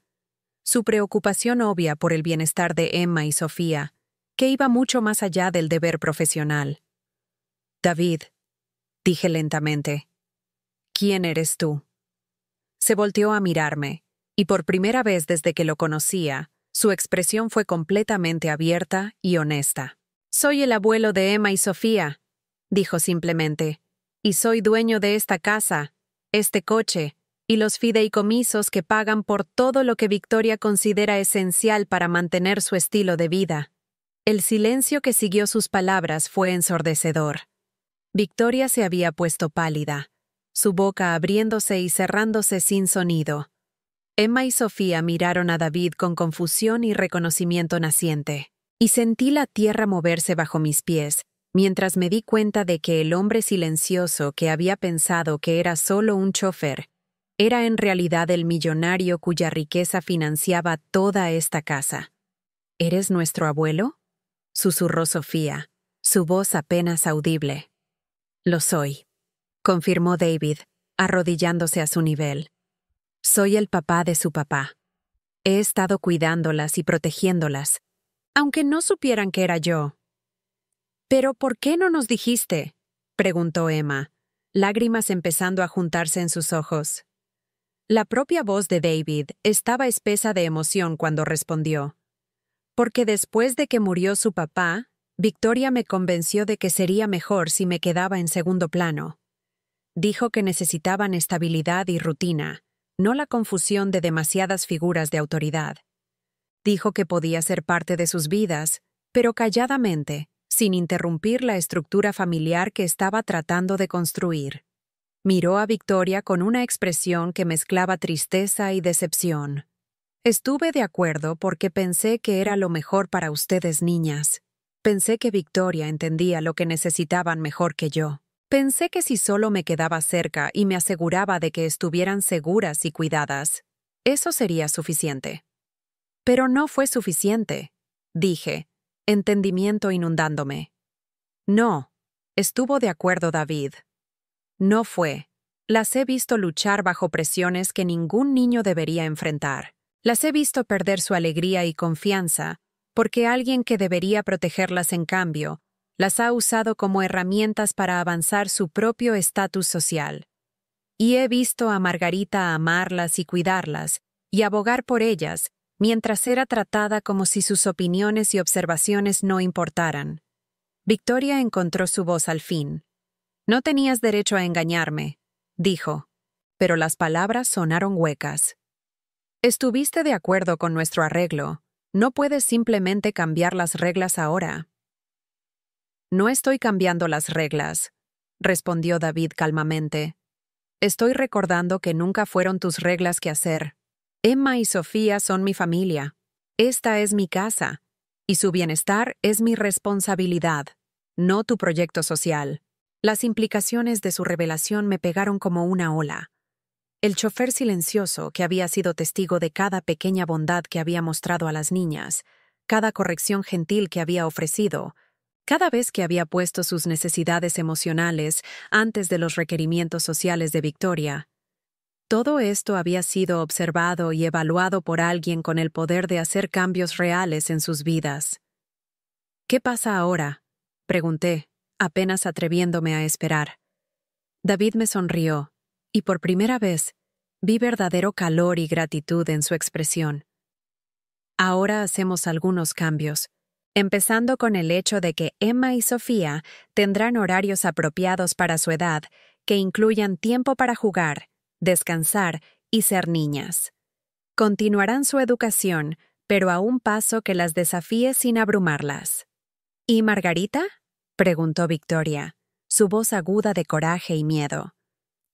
su preocupación obvia por el bienestar de Emma y Sofía, que iba mucho más allá del deber profesional. David, dije lentamente, ¿quién eres tú? Se volteó a mirarme, y por primera vez desde que lo conocía, su expresión fue completamente abierta y honesta. Soy el abuelo de Emma y Sofía, dijo simplemente, y soy dueño de esta casa, este coche y los fideicomisos que pagan por todo lo que Victoria considera esencial para mantener su estilo de vida. El silencio que siguió sus palabras fue ensordecedor. Victoria se había puesto pálida, su boca abriéndose y cerrándose sin sonido. Emma y Sofía miraron a David con confusión y reconocimiento naciente, y sentí la tierra moverse bajo mis pies, mientras me di cuenta de que el hombre silencioso que había pensado que era solo un chofer, era en realidad el millonario cuya riqueza financiaba toda esta casa. ¿Eres nuestro abuelo?, susurró Sofía, su voz apenas audible. Lo soy, confirmó David, arrodillándose a su nivel. Soy el papá de su papá. He estado cuidándolas y protegiéndolas, aunque no supieran que era yo. ¿Pero por qué no nos dijiste?, preguntó Emma, lágrimas empezando a juntarse en sus ojos. La propia voz de David estaba espesa de emoción cuando respondió. Porque después de que murió su papá, Victoria me convenció de que sería mejor si me quedaba en segundo plano. Dijo que necesitaban estabilidad y rutina, no la confusión de demasiadas figuras de autoridad. Dijo que podía ser parte de sus vidas, pero calladamente, sin interrumpir la estructura familiar que estaba tratando de construir. Miró a Victoria con una expresión que mezclaba tristeza y decepción. Estuve de acuerdo porque pensé que era lo mejor para ustedes, niñas. Pensé que Victoria entendía lo que necesitaban mejor que yo. Pensé que si solo me quedaba cerca y me aseguraba de que estuvieran seguras y cuidadas, eso sería suficiente. Pero no fue suficiente, dije, entendimiento inundándome. No, estuvo de acuerdo David. No fue. Las he visto luchar bajo presiones que ningún niño debería enfrentar. Las he visto perder su alegría y confianza, porque alguien que debería protegerlas en cambio, las ha usado como herramientas para avanzar su propio estatus social. Y he visto a Margarita amarlas y cuidarlas, y abogar por ellas, mientras era tratada como si sus opiniones y observaciones no importaran. Victoria encontró su voz al fin. No tenías derecho a engañarme, dijo, pero las palabras sonaron huecas. Estuviste de acuerdo con nuestro arreglo. No puedes simplemente cambiar las reglas ahora. No estoy cambiando las reglas, respondió David calmamente. Estoy recordando que nunca fueron tus reglas que hacer. Emma y Sofía son mi familia. Esta es mi casa, y su bienestar es mi responsabilidad, no tu proyecto social. Las implicaciones de su revelación me pegaron como una ola. El chofer silencioso, que había sido testigo de cada pequeña bondad que había mostrado a las niñas, cada corrección gentil que había ofrecido, cada vez que había puesto sus necesidades emocionales antes de los requerimientos sociales de Victoria. Todo esto había sido observado y evaluado por alguien con el poder de hacer cambios reales en sus vidas. ¿Qué pasa ahora?, pregunté, apenas atreviéndome a esperar. David me sonrió, y por primera vez vi verdadero calor y gratitud en su expresión. Ahora hacemos algunos cambios, empezando con el hecho de que Emma y Sofía tendrán horarios apropiados para su edad que incluyan tiempo para jugar, descansar y ser niñas. Continuarán su educación, pero a un paso que las desafíe sin abrumarlas. ¿Y Margarita?, preguntó Victoria, su voz aguda de coraje y miedo.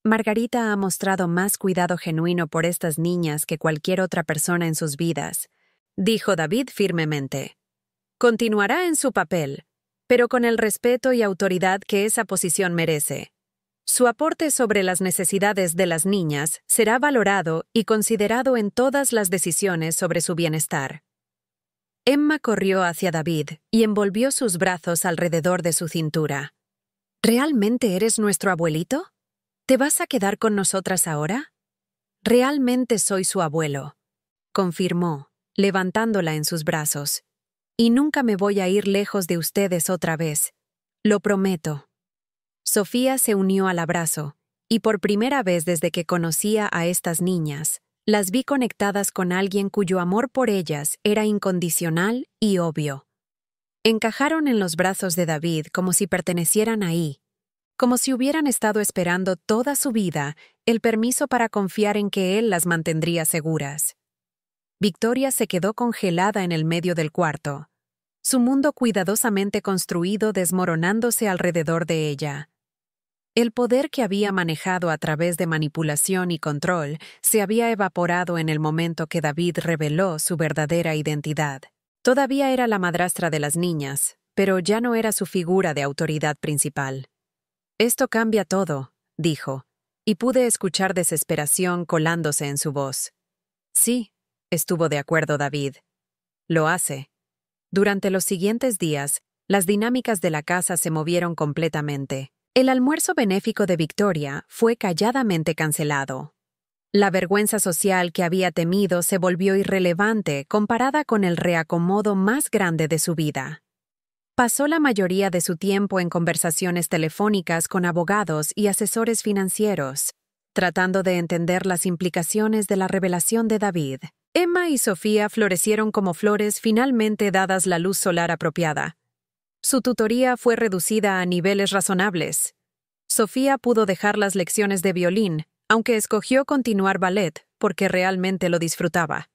Margarita ha mostrado más cuidado genuino por estas niñas que cualquier otra persona en sus vidas, dijo David firmemente. Continuará en su papel, pero con el respeto y autoridad que esa posición merece. Su aporte sobre las necesidades de las niñas será valorado y considerado en todas las decisiones sobre su bienestar. Emma corrió hacia David y envolvió sus brazos alrededor de su cintura. ¿Realmente eres nuestro abuelito? ¿Te vas a quedar con nosotras ahora? Realmente soy su abuelo, confirmó, levantándola en sus brazos. Y nunca me voy a ir lejos de ustedes otra vez. Lo prometo. Sofía se unió al abrazo, y por primera vez desde que conocía a estas niñas, las vi conectadas con alguien cuyo amor por ellas era incondicional y obvio. Encajaron en los brazos de David como si pertenecieran ahí, como si hubieran estado esperando toda su vida el permiso para confiar en que él las mantendría seguras. Victoria se quedó congelada en el medio del cuarto, su mundo cuidadosamente construido desmoronándose alrededor de ella. El poder que había manejado a través de manipulación y control se había evaporado en el momento que David reveló su verdadera identidad. Todavía era la madrastra de las niñas, pero ya no era su figura de autoridad principal. «Esto cambia todo», dijo, y pude escuchar desesperación colándose en su voz. «Sí», estuvo de acuerdo David. «Lo hace». Durante los siguientes días, las dinámicas de la casa se movieron completamente. El almuerzo benéfico de Victoria fue calladamente cancelado. La vergüenza social que había temido se volvió irrelevante comparada con el reacomodo más grande de su vida. Pasó la mayoría de su tiempo en conversaciones telefónicas con abogados y asesores financieros, tratando de entender las implicaciones de la revelación de David. Emma y Sofía florecieron como flores finalmente dadas la luz solar apropiada. Su tutoría fue reducida a niveles razonables. Sofía pudo dejar las lecciones de violín, aunque escogió continuar ballet porque realmente lo disfrutaba.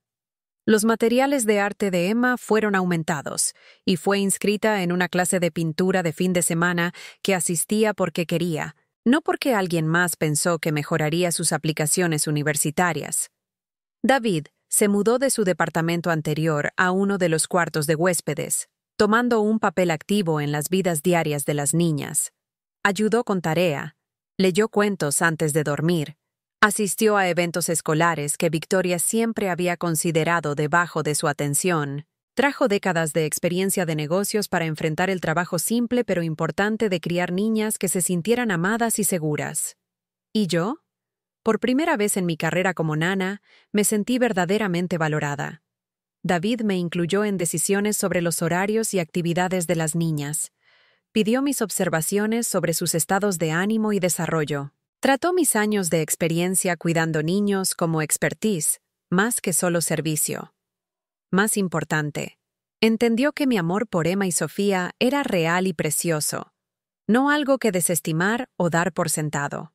Los materiales de arte de Emma fueron aumentados y fue inscrita en una clase de pintura de fin de semana que asistía porque quería, no porque alguien más pensó que mejoraría sus aplicaciones universitarias. David se mudó de su departamento anterior a uno de los cuartos de huéspedes, tomando un papel activo en las vidas diarias de las niñas. Ayudó con tarea, leyó cuentos antes de dormir, asistió a eventos escolares que Victoria siempre había considerado debajo de su atención. Trajo décadas de experiencia de negocios para enfrentar el trabajo simple pero importante de criar niñas que se sintieran amadas y seguras. ¿Y yo? Por primera vez en mi carrera como nana, me sentí verdaderamente valorada. David me incluyó en decisiones sobre los horarios y actividades de las niñas. Pidió mis observaciones sobre sus estados de ánimo y desarrollo. Trató mis años de experiencia cuidando niños como expertise, más que solo servicio. Más importante, entendió que mi amor por Emma y Sofía era real y precioso, no algo que desestimar o dar por sentado.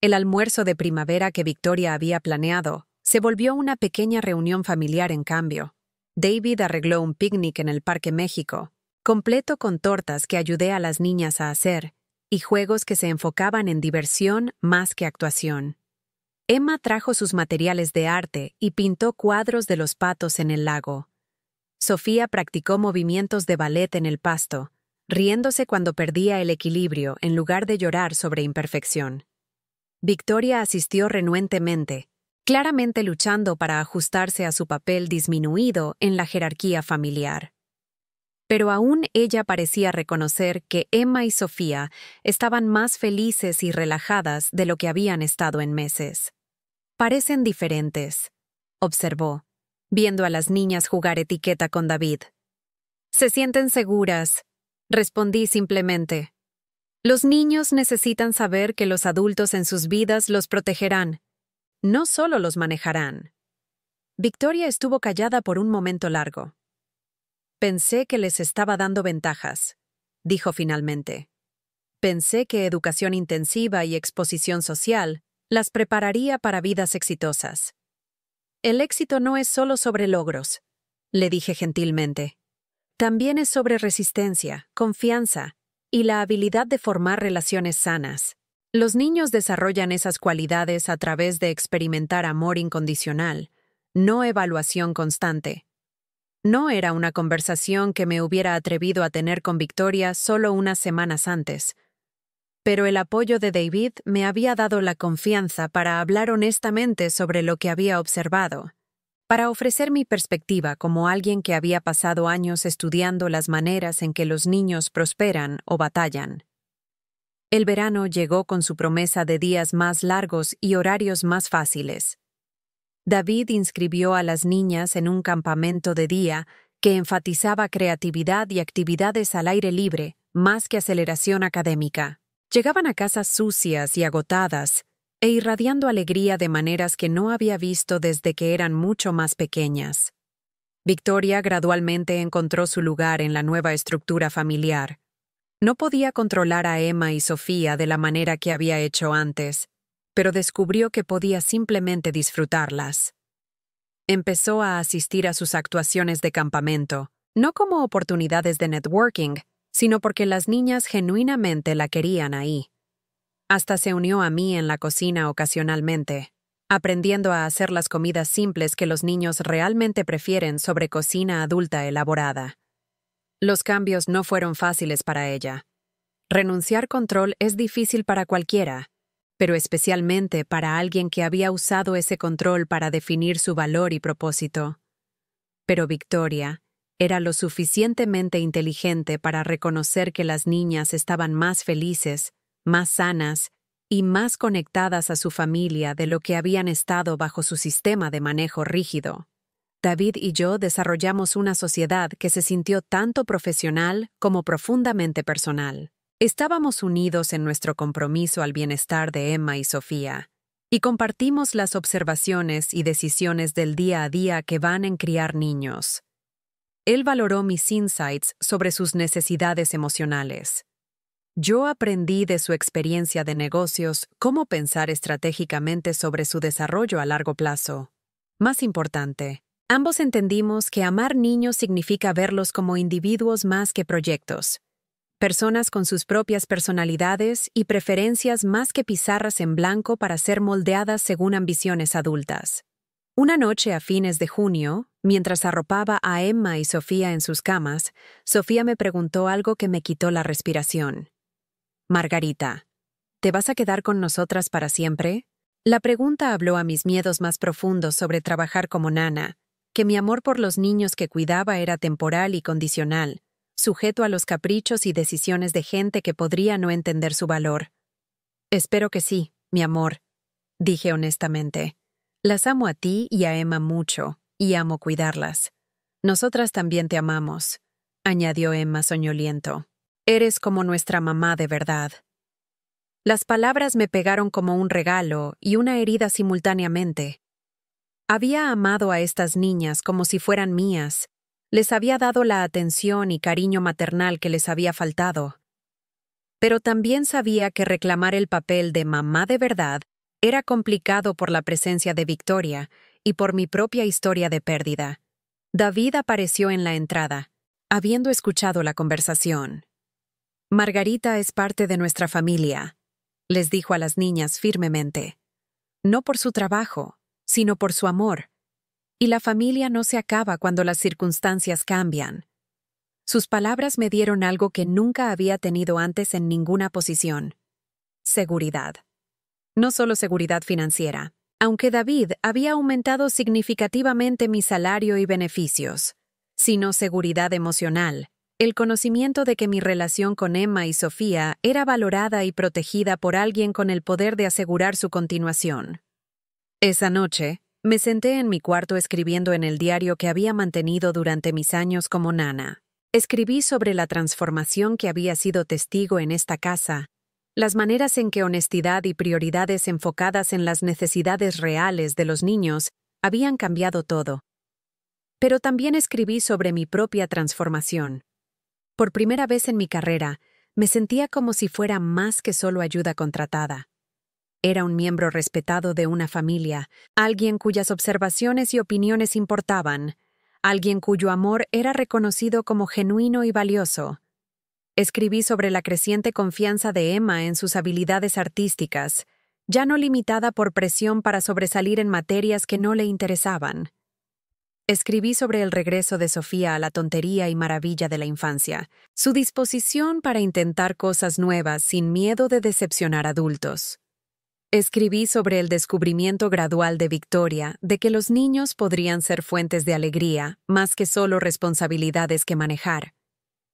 El almuerzo de primavera que Victoria había planeado se volvió una pequeña reunión familiar en cambio. David arregló un picnic en el Parque México, completo con tortas que ayudé a las niñas a hacer, y juegos que se enfocaban en diversión más que actuación. Emma trajo sus materiales de arte y pintó cuadros de los patos en el lago. Sofía practicó movimientos de ballet en el pasto, riéndose cuando perdía el equilibrio en lugar de llorar sobre imperfección. Victoria asistió renuentemente, claramente luchando para ajustarse a su papel disminuido en la jerarquía familiar. Pero aún ella parecía reconocer que Emma y Sofía estaban más felices y relajadas de lo que habían estado en meses. «Parecen diferentes», observó, viendo a las niñas jugar etiqueta con David. «Se sienten seguras», respondí simplemente. «Los niños necesitan saber que los adultos en sus vidas los protegerán, no solo los manejarán». Victoria estuvo callada por un momento largo. «Pensé que les estaba dando ventajas», dijo finalmente. «Pensé que educación intensiva y exposición social las prepararía para vidas exitosas». «El éxito no es solo sobre logros», le dije gentilmente. «También es sobre resistencia, confianza y la habilidad de formar relaciones sanas. Los niños desarrollan esas cualidades a través de experimentar amor incondicional, no evaluación constante». No era una conversación que me hubiera atrevido a tener con Victoria solo unas semanas antes, pero el apoyo de David me había dado la confianza para hablar honestamente sobre lo que había observado, para ofrecer mi perspectiva como alguien que había pasado años estudiando las maneras en que los niños prosperan o batallan. El verano llegó con su promesa de días más largos y horarios más fáciles. David inscribió a las niñas en un campamento de día que enfatizaba creatividad y actividades al aire libre, más que aceleración académica. Llegaban a casa sucias y agotadas, e irradiando alegría de maneras que no había visto desde que eran mucho más pequeñas. Victoria gradualmente encontró su lugar en la nueva estructura familiar. No podía controlar a Emma y Sofía de la manera que había hecho antes, pero descubrió que podía simplemente disfrutarlas. Empezó a asistir a sus actuaciones de campamento, no como oportunidades de networking, sino porque las niñas genuinamente la querían ahí. Hasta se unió a mí en la cocina ocasionalmente, aprendiendo a hacer las comidas simples que los niños realmente prefieren sobre cocina adulta elaborada. Los cambios no fueron fáciles para ella. Renunciar control es difícil para cualquiera, pero especialmente para alguien que había usado ese control para definir su valor y propósito. Pero Victoria era lo suficientemente inteligente para reconocer que las niñas estaban más felices, más sanas y más conectadas a su familia de lo que habían estado bajo su sistema de manejo rígido. David y yo desarrollamos una sociedad que se sintió tanto profesional como profundamente personal. Estábamos unidos en nuestro compromiso al bienestar de Emma y Sofía, y compartimos las observaciones y decisiones del día a día que van en criar niños. Él valoró mis insights sobre sus necesidades emocionales. Yo aprendí de su experiencia de negocios cómo pensar estratégicamente sobre su desarrollo a largo plazo. Más importante, ambos entendimos que amar niños significa verlos como individuos más que proyectos. Personas con sus propias personalidades y preferencias más que pizarras en blanco para ser moldeadas según ambiciones adultas. Una noche a fines de junio, mientras arropaba a Emma y Sofía en sus camas, Sofía me preguntó algo que me quitó la respiración. «Margarita, ¿te vas a quedar con nosotras para siempre?» La pregunta habló a mis miedos más profundos sobre trabajar como nana, que mi amor por los niños que cuidaba era temporal y condicional, sujeto a los caprichos y decisiones de gente que podría no entender su valor. «Espero que sí, mi amor», dije honestamente. «Las amo a ti y a Emma mucho, y amo cuidarlas. Nosotras también te amamos», añadió Emma soñoliento. «Eres como nuestra mamá de verdad». Las palabras me pegaron como un regalo y una herida simultáneamente. Había amado a estas niñas como si fueran mías. Les había dado la atención y cariño maternal que les había faltado. Pero también sabía que reclamar el papel de mamá de verdad era complicado por la presencia de Victoria y por mi propia historia de pérdida. David apareció en la entrada, habiendo escuchado la conversación. «Margarita es parte de nuestra familia», les dijo a las niñas firmemente. «No por su trabajo, sino por su amor. Y la familia no se acaba cuando las circunstancias cambian». Sus palabras me dieron algo que nunca había tenido antes en ninguna posición: seguridad. No solo seguridad financiera, aunque David había aumentado significativamente mi salario y beneficios, sino seguridad emocional, el conocimiento de que mi relación con Emma y Sofía era valorada y protegida por alguien con el poder de asegurar su continuación. Esa noche, me senté en mi cuarto escribiendo en el diario que había mantenido durante mis años como nana. Escribí sobre la transformación que había sido testigo en esta casa, las maneras en que honestidad y prioridades enfocadas en las necesidades reales de los niños habían cambiado todo. Pero también escribí sobre mi propia transformación. Por primera vez en mi carrera, me sentía como si fuera más que solo ayuda contratada. Era un miembro respetado de una familia, alguien cuyas observaciones y opiniones importaban, alguien cuyo amor era reconocido como genuino y valioso. Escribí sobre la creciente confianza de Emma en sus habilidades artísticas, ya no limitada por presión para sobresalir en materias que no le interesaban. Escribí sobre el regreso de Sofía a la tontería y maravilla de la infancia, su disposición para intentar cosas nuevas sin miedo de decepcionar adultos. Escribí sobre el descubrimiento gradual de Victoria de que los niños podrían ser fuentes de alegría más que solo responsabilidades que manejar.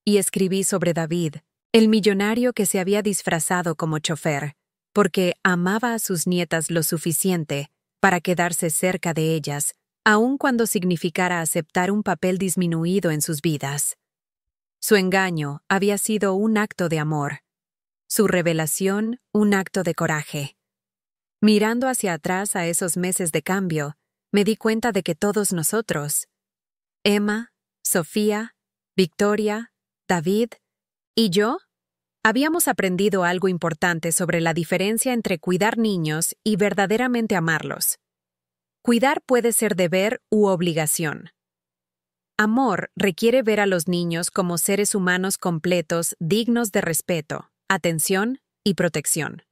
Y escribí sobre David, el millonario que se había disfrazado como chofer, porque amaba a sus nietas lo suficiente para quedarse cerca de ellas, aun cuando significara aceptar un papel disminuido en sus vidas. Su engaño había sido un acto de amor, su revelación un acto de coraje. Mirando hacia atrás a esos meses de cambio, me di cuenta de que todos nosotros, Emma, Sofía, Victoria, David y yo, Habíamos aprendido algo importante sobre la diferencia entre cuidar niños y verdaderamente amarlos. Cuidar puede ser deber u obligación. Amor requiere ver a los niños como seres humanos completos, dignos de respeto, atención y protección.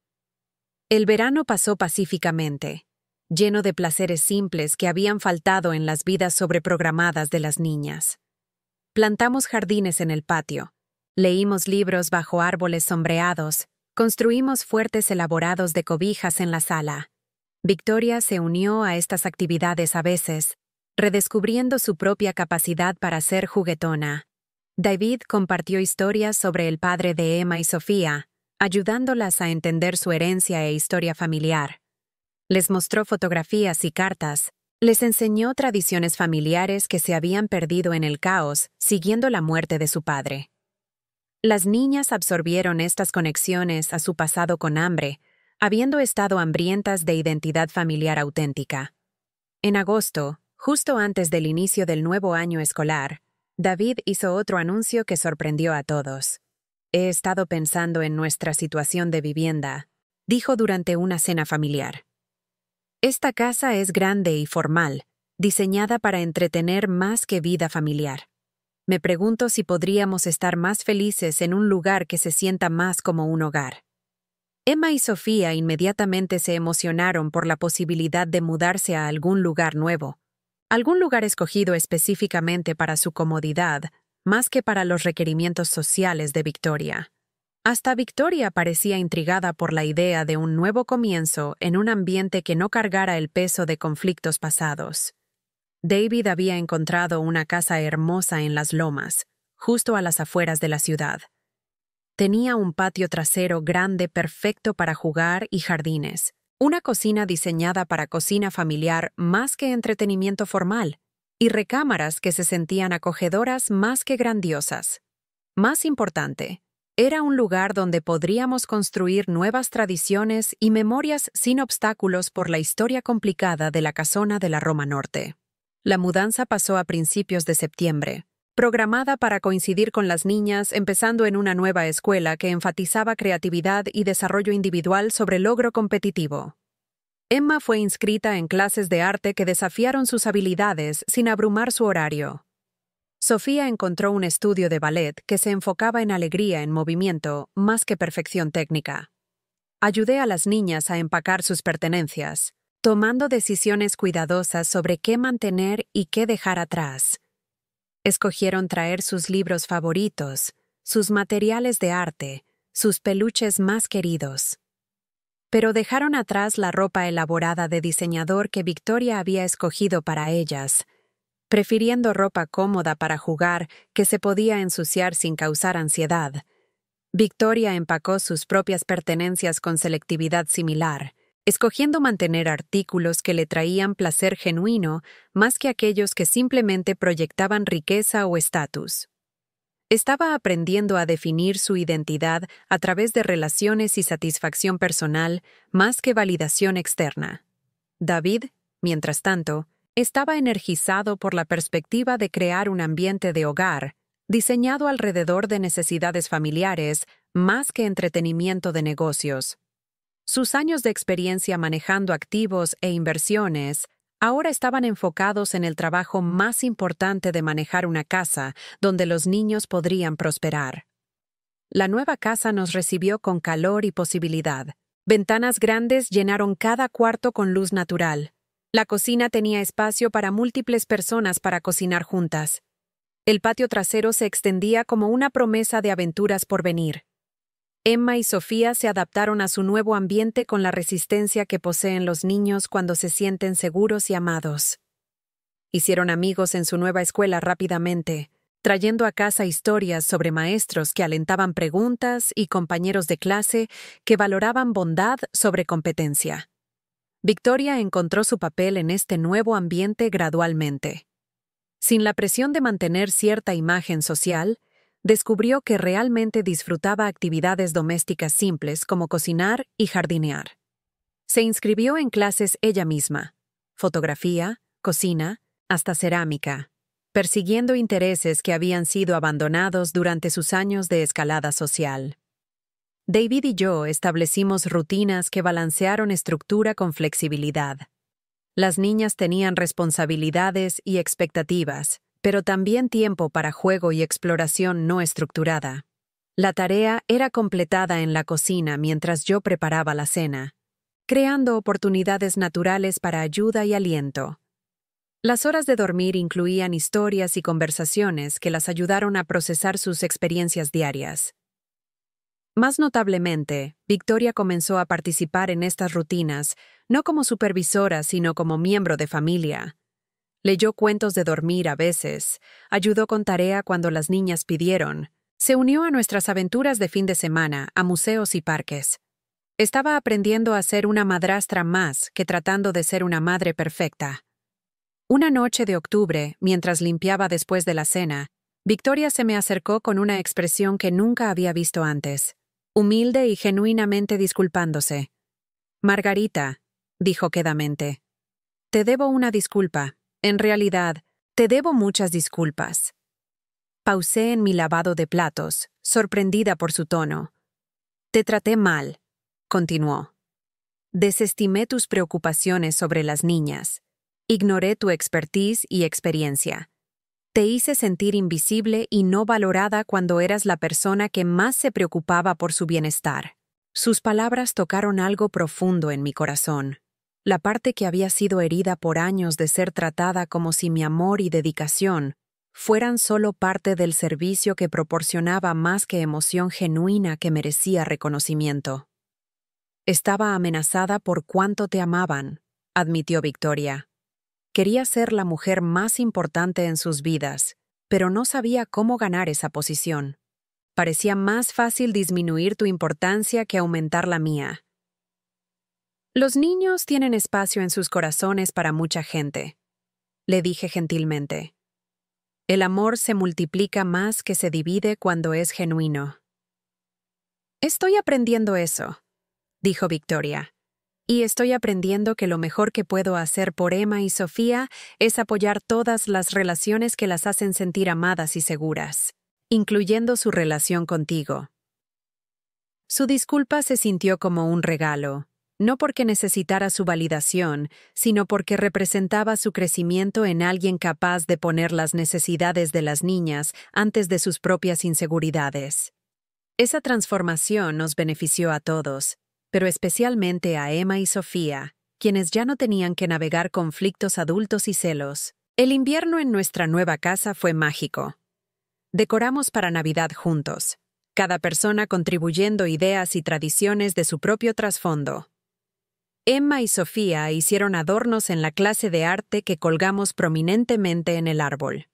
El verano pasó pacíficamente, lleno de placeres simples que habían faltado en las vidas sobreprogramadas de las niñas. Plantamos jardines en el patio, leímos libros bajo árboles sombreados, construimos fuertes elaborados de cobijas en la sala. Victoria se unió a estas actividades a veces, redescubriendo su propia capacidad para ser juguetona. David compartió historias sobre el padre de Emma y Sofía, ayudándolas a entender su herencia e historia familiar. Les mostró fotografías y cartas, les enseñó tradiciones familiares que se habían perdido en el caos siguiendo la muerte de su padre. Las niñas absorbieron estas conexiones a su pasado con hambre, habiendo estado hambrientas de identidad familiar auténtica. En agosto, justo antes del inicio del nuevo año escolar, David hizo otro anuncio que sorprendió a todos. «He estado pensando en nuestra situación de vivienda», dijo durante una cena familiar. «Esta casa es grande y formal, diseñada para entretener más que vida familiar. Me pregunto si podríamos estar más felices en un lugar que se sienta más como un hogar». Emma y Sofía inmediatamente se emocionaron por la posibilidad de mudarse a algún lugar nuevo, algún lugar escogido específicamente para su comodidad, más que para los requerimientos sociales de Victoria. Hasta Victoria parecía intrigada por la idea de un nuevo comienzo en un ambiente que no cargara el peso de conflictos pasados. David había encontrado una casa hermosa en las lomas, justo a las afueras de la ciudad. Tenía un patio trasero grande perfecto para jugar y jardines, una cocina diseñada para cocina familiar más que entretenimiento formal, y recámaras que se sentían acogedoras más que grandiosas. Más importante, era un lugar donde podríamos construir nuevas tradiciones y memorias sin obstáculos por la historia complicada de la casona de la Roma Norte. La mudanza pasó a principios de septiembre, programada para coincidir con las niñas empezando en una nueva escuela que enfatizaba creatividad y desarrollo individual sobre logro competitivo. Emma fue inscrita en clases de arte que desafiaron sus habilidades sin abrumar su horario. Sofía encontró un estudio de ballet que se enfocaba en alegría en movimiento más que perfección técnica. Ayudé a las niñas a empacar sus pertenencias, tomando decisiones cuidadosas sobre qué mantener y qué dejar atrás. Escogieron traer sus libros favoritos, sus materiales de arte, sus peluches más queridos. Pero dejaron atrás la ropa elaborada de diseñador que Victoria había escogido para ellas, prefiriendo ropa cómoda para jugar que se podía ensuciar sin causar ansiedad. Victoria empacó sus propias pertenencias con selectividad similar, escogiendo mantener artículos que le traían placer genuino más que aquellos que simplemente proyectaban riqueza o estatus. Estaba aprendiendo a definir su identidad a través de relaciones y satisfacción personal más que validación externa. David, mientras tanto, estaba energizado por la perspectiva de crear un ambiente de hogar, diseñado alrededor de necesidades familiares más que entretenimiento de negocios. Sus años de experiencia manejando activos e inversiones ahora estaban enfocados en el trabajo más importante de manejar una casa donde los niños podrían prosperar. La nueva casa nos recibió con calor y posibilidad. Ventanas grandes llenaron cada cuarto con luz natural. La cocina tenía espacio para múltiples personas para cocinar juntas. El patio trasero se extendía como una promesa de aventuras por venir. Emma y Sofía se adaptaron a su nuevo ambiente con la resistencia que poseen los niños cuando se sienten seguros y amados. Hicieron amigos en su nueva escuela rápidamente, trayendo a casa historias sobre maestros que alentaban preguntas y compañeros de clase que valoraban bondad sobre competencia. Victoria encontró su papel en este nuevo ambiente gradualmente. Sin la presión de mantener cierta imagen social, descubrió que realmente disfrutaba actividades domésticas simples como cocinar y jardinear. Se inscribió en clases ella misma, fotografía, cocina, hasta cerámica, persiguiendo intereses que habían sido abandonados durante sus años de escalada social. David y yo establecimos rutinas que balancearon estructura con flexibilidad. Las niñas tenían responsabilidades y expectativas, pero también tiempo para juego y exploración no estructurada. La tarea era completada en la cocina mientras yo preparaba la cena, creando oportunidades naturales para ayuda y aliento. Las horas de dormir incluían historias y conversaciones que las ayudaron a procesar sus experiencias diarias. Más notablemente, Victoria comenzó a participar en estas rutinas, no como supervisora, sino como miembro de familia. Leyó cuentos de dormir a veces, ayudó con tarea cuando las niñas pidieron, se unió a nuestras aventuras de fin de semana, a museos y parques. Estaba aprendiendo a ser una madrastra más que tratando de ser una madre perfecta. Una noche de octubre, mientras limpiaba después de la cena, Victoria se me acercó con una expresión que nunca había visto antes, humilde y genuinamente disculpándose. «Margarita», dijo quedamente, «te debo una disculpa. En realidad, te debo muchas disculpas». Pausé en mi lavado de platos, sorprendida por su tono. «Te traté mal», continuó. «Desestimé tus preocupaciones sobre las niñas. Ignoré tu expertise y experiencia. Te hice sentir invisible y no valorada cuando eras la persona que más se preocupaba por su bienestar». Sus palabras tocaron algo profundo en mi corazón. La parte que había sido herida por años de ser tratada como si mi amor y dedicación fueran solo parte del servicio que proporcionaba más que emoción genuina que merecía reconocimiento. «Estaba amenazada por cuánto te amaban», admitió Victoria. «Quería ser la mujer más importante en sus vidas, pero no sabía cómo ganar esa posición. Parecía más fácil disminuir tu importancia que aumentar la mía». «Los niños tienen espacio en sus corazones para mucha gente», le dije gentilmente. «El amor se multiplica más que se divide cuando es genuino». «Estoy aprendiendo eso», dijo Victoria. «Y estoy aprendiendo que lo mejor que puedo hacer por Emma y Sofía es apoyar todas las relaciones que las hacen sentir amadas y seguras, incluyendo su relación contigo». Su disculpa se sintió como un regalo, no porque necesitara su validación, sino porque representaba su crecimiento en alguien capaz de poner las necesidades de las niñas antes de sus propias inseguridades. Esa transformación nos benefició a todos, pero especialmente a Emma y Sofía, quienes ya no tenían que navegar conflictos adultos y celos. El invierno en nuestra nueva casa fue mágico. Decoramos para Navidad juntos, cada persona contribuyendo ideas y tradiciones de su propio trasfondo. Emma y Sofía hicieron adornos en la clase de arte que colgamos prominentemente en el árbol.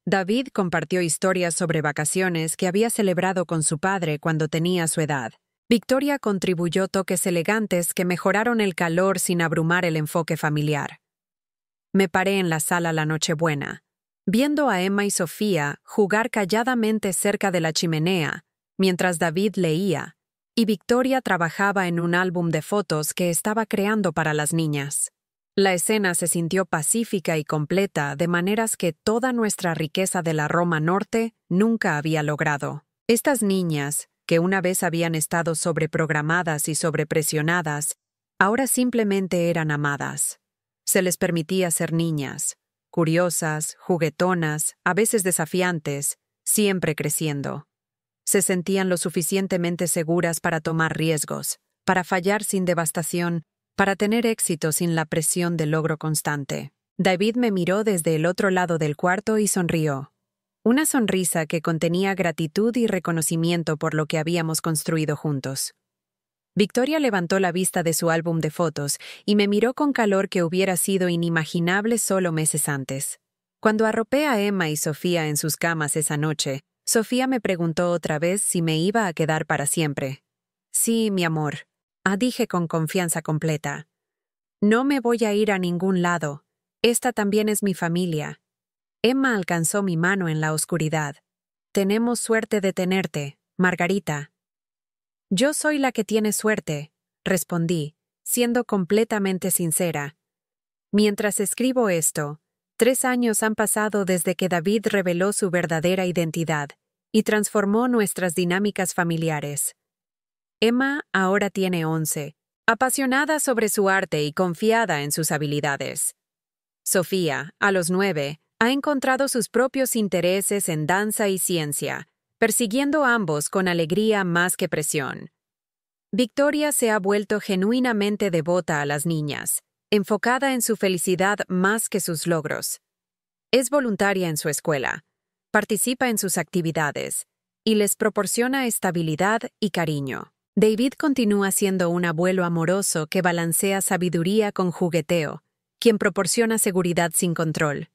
David compartió historias sobre vacaciones que había celebrado con su padre cuando tenía su edad. Victoria contribuyó toques elegantes que mejoraron el calor sin abrumar el enfoque familiar. Me paré en la sala la Nochebuena, viendo a Emma y Sofía jugar calladamente cerca de la chimenea, mientras David leía, y Victoria trabajaba en un álbum de fotos que estaba creando para las niñas. La escena se sintió pacífica y completa, de maneras que toda nuestra riqueza de la Roma Norte nunca había logrado. Estas niñas, que una vez habían estado sobreprogramadas y sobrepresionadas, ahora simplemente eran amadas. Se les permitía ser niñas, curiosas, juguetonas, a veces desafiantes, siempre creciendo. Se sentían lo suficientemente seguras para tomar riesgos, para fallar sin devastación, para tener éxito sin la presión del logro constante. David me miró desde el otro lado del cuarto y sonrió. Una sonrisa que contenía gratitud y reconocimiento por lo que habíamos construido juntos. Victoria levantó la vista de su álbum de fotos y me miró con calor que hubiera sido inimaginable solo meses antes. Cuando arropé a Emma y Sofía en sus camas esa noche, Sofía me preguntó otra vez si me iba a quedar para siempre. «Sí, mi amor», dije con confianza completa. «No me voy a ir a ningún lado. Esta también es mi familia». Emma alcanzó mi mano en la oscuridad. «Tenemos suerte de tenerte, Margarita». «Yo soy la que tiene suerte», respondí, siendo completamente sincera. Mientras escribo esto, 3 años han pasado desde que David reveló su verdadera identidad y transformó nuestras dinámicas familiares. Emma ahora tiene 11, apasionada sobre su arte y confiada en sus habilidades. Sofía, a los 9, ha encontrado sus propios intereses en danza y ciencia, persiguiendo ambos con alegría más que presión. Victoria se ha vuelto genuinamente devota a las niñas, enfocada en su felicidad más que sus logros. Es voluntaria en su escuela, participa en sus actividades y les proporciona estabilidad y cariño. David continúa siendo un abuelo amoroso que balancea sabiduría con jugueteo, quien proporciona seguridad sin control.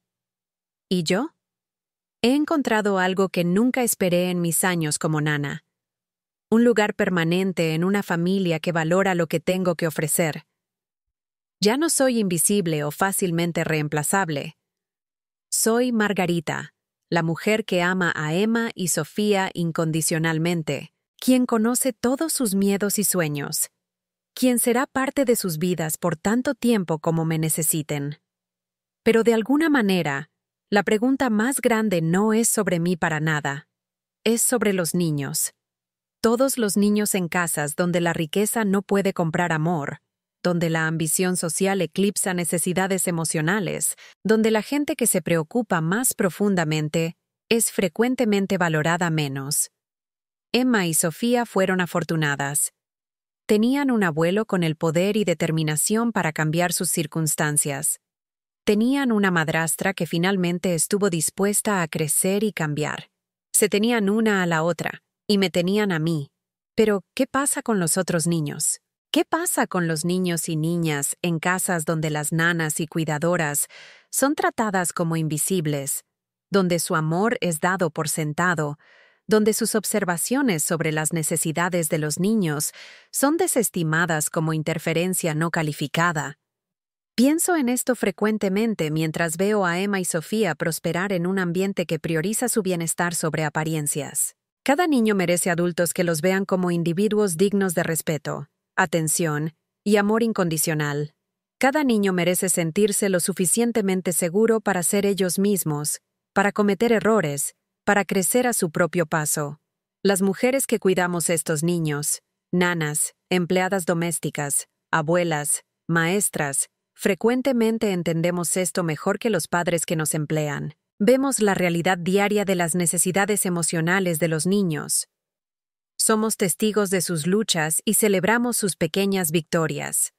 ¿Y yo? He encontrado algo que nunca esperé en mis años como nana. Un lugar permanente en una familia que valora lo que tengo que ofrecer. Ya no soy invisible o fácilmente reemplazable. Soy Margarita, la mujer que ama a Emma y Sofía incondicionalmente, quien conoce todos sus miedos y sueños, quien será parte de sus vidas por tanto tiempo como me necesiten. Pero de alguna manera, la pregunta más grande no es sobre mí para nada, es sobre los niños. Todos los niños en casas donde la riqueza no puede comprar amor, donde la ambición social eclipsa necesidades emocionales, donde la gente que se preocupa más profundamente es frecuentemente valorada menos. Emma y Sofía fueron afortunadas. Tenían un abuelo con el poder y determinación para cambiar sus circunstancias. Tenían una madrastra que finalmente estuvo dispuesta a crecer y cambiar. Se tenían una a la otra, y me tenían a mí. Pero, ¿qué pasa con los otros niños? ¿Qué pasa con los niños y niñas en casas donde las nanas y cuidadoras son tratadas como invisibles, donde su amor es dado por sentado, donde sus observaciones sobre las necesidades de los niños son desestimadas como interferencia no calificada? Pienso en esto frecuentemente mientras veo a Emma y Sofía prosperar en un ambiente que prioriza su bienestar sobre apariencias. Cada niño merece adultos que los vean como individuos dignos de respeto, atención y amor incondicional. Cada niño merece sentirse lo suficientemente seguro para ser ellos mismos, para cometer errores, para crecer a su propio paso. Las mujeres que cuidamos estos niños, nanas, empleadas domésticas, abuelas, maestras, frecuentemente entendemos esto mejor que los padres que nos emplean. Vemos la realidad diaria de las necesidades emocionales de los niños. Somos testigos de sus luchas y celebramos sus pequeñas victorias.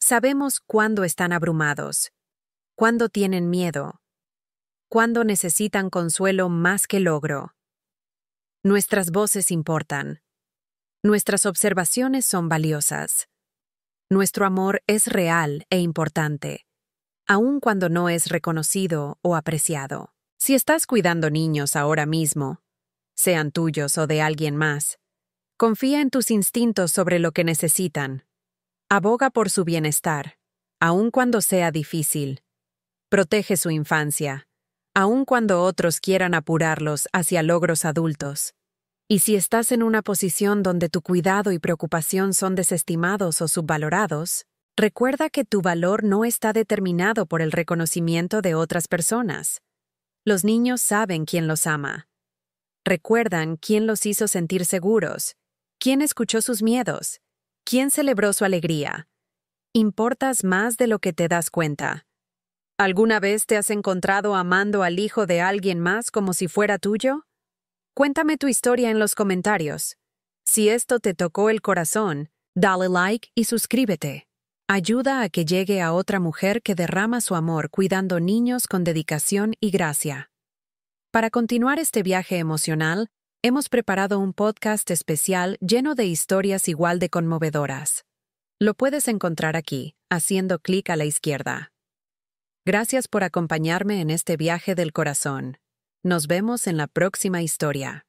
Sabemos cuándo están abrumados, cuándo tienen miedo, cuándo necesitan consuelo más que logro. Nuestras voces importan. Nuestras observaciones son valiosas. Nuestro amor es real e importante, aun cuando no es reconocido o apreciado. Si estás cuidando niños ahora mismo, sean tuyos o de alguien más, confía en tus instintos sobre lo que necesitan. Aboga por su bienestar, aun cuando sea difícil. Protege su infancia, aun cuando otros quieran apurarlos hacia logros adultos. Y si estás en una posición donde tu cuidado y preocupación son desestimados o subvalorados, recuerda que tu valor no está determinado por el reconocimiento de otras personas. Los niños saben quién los ama. Recuerdan quién los hizo sentir seguros, quién escuchó sus miedos, quién celebró su alegría. Importas más de lo que te das cuenta. ¿Alguna vez te has encontrado amando al hijo de alguien más como si fuera tuyo? Cuéntame tu historia en los comentarios. Si esto te tocó el corazón, dale like y suscríbete. Ayuda a que llegue a otra mujer que derrama su amor cuidando niños con dedicación y gracia. Para continuar este viaje emocional, hemos preparado un podcast especial lleno de historias igual de conmovedoras. Lo puedes encontrar aquí, haciendo clic a la izquierda. Gracias por acompañarme en este viaje del corazón. Nos vemos en la próxima historia.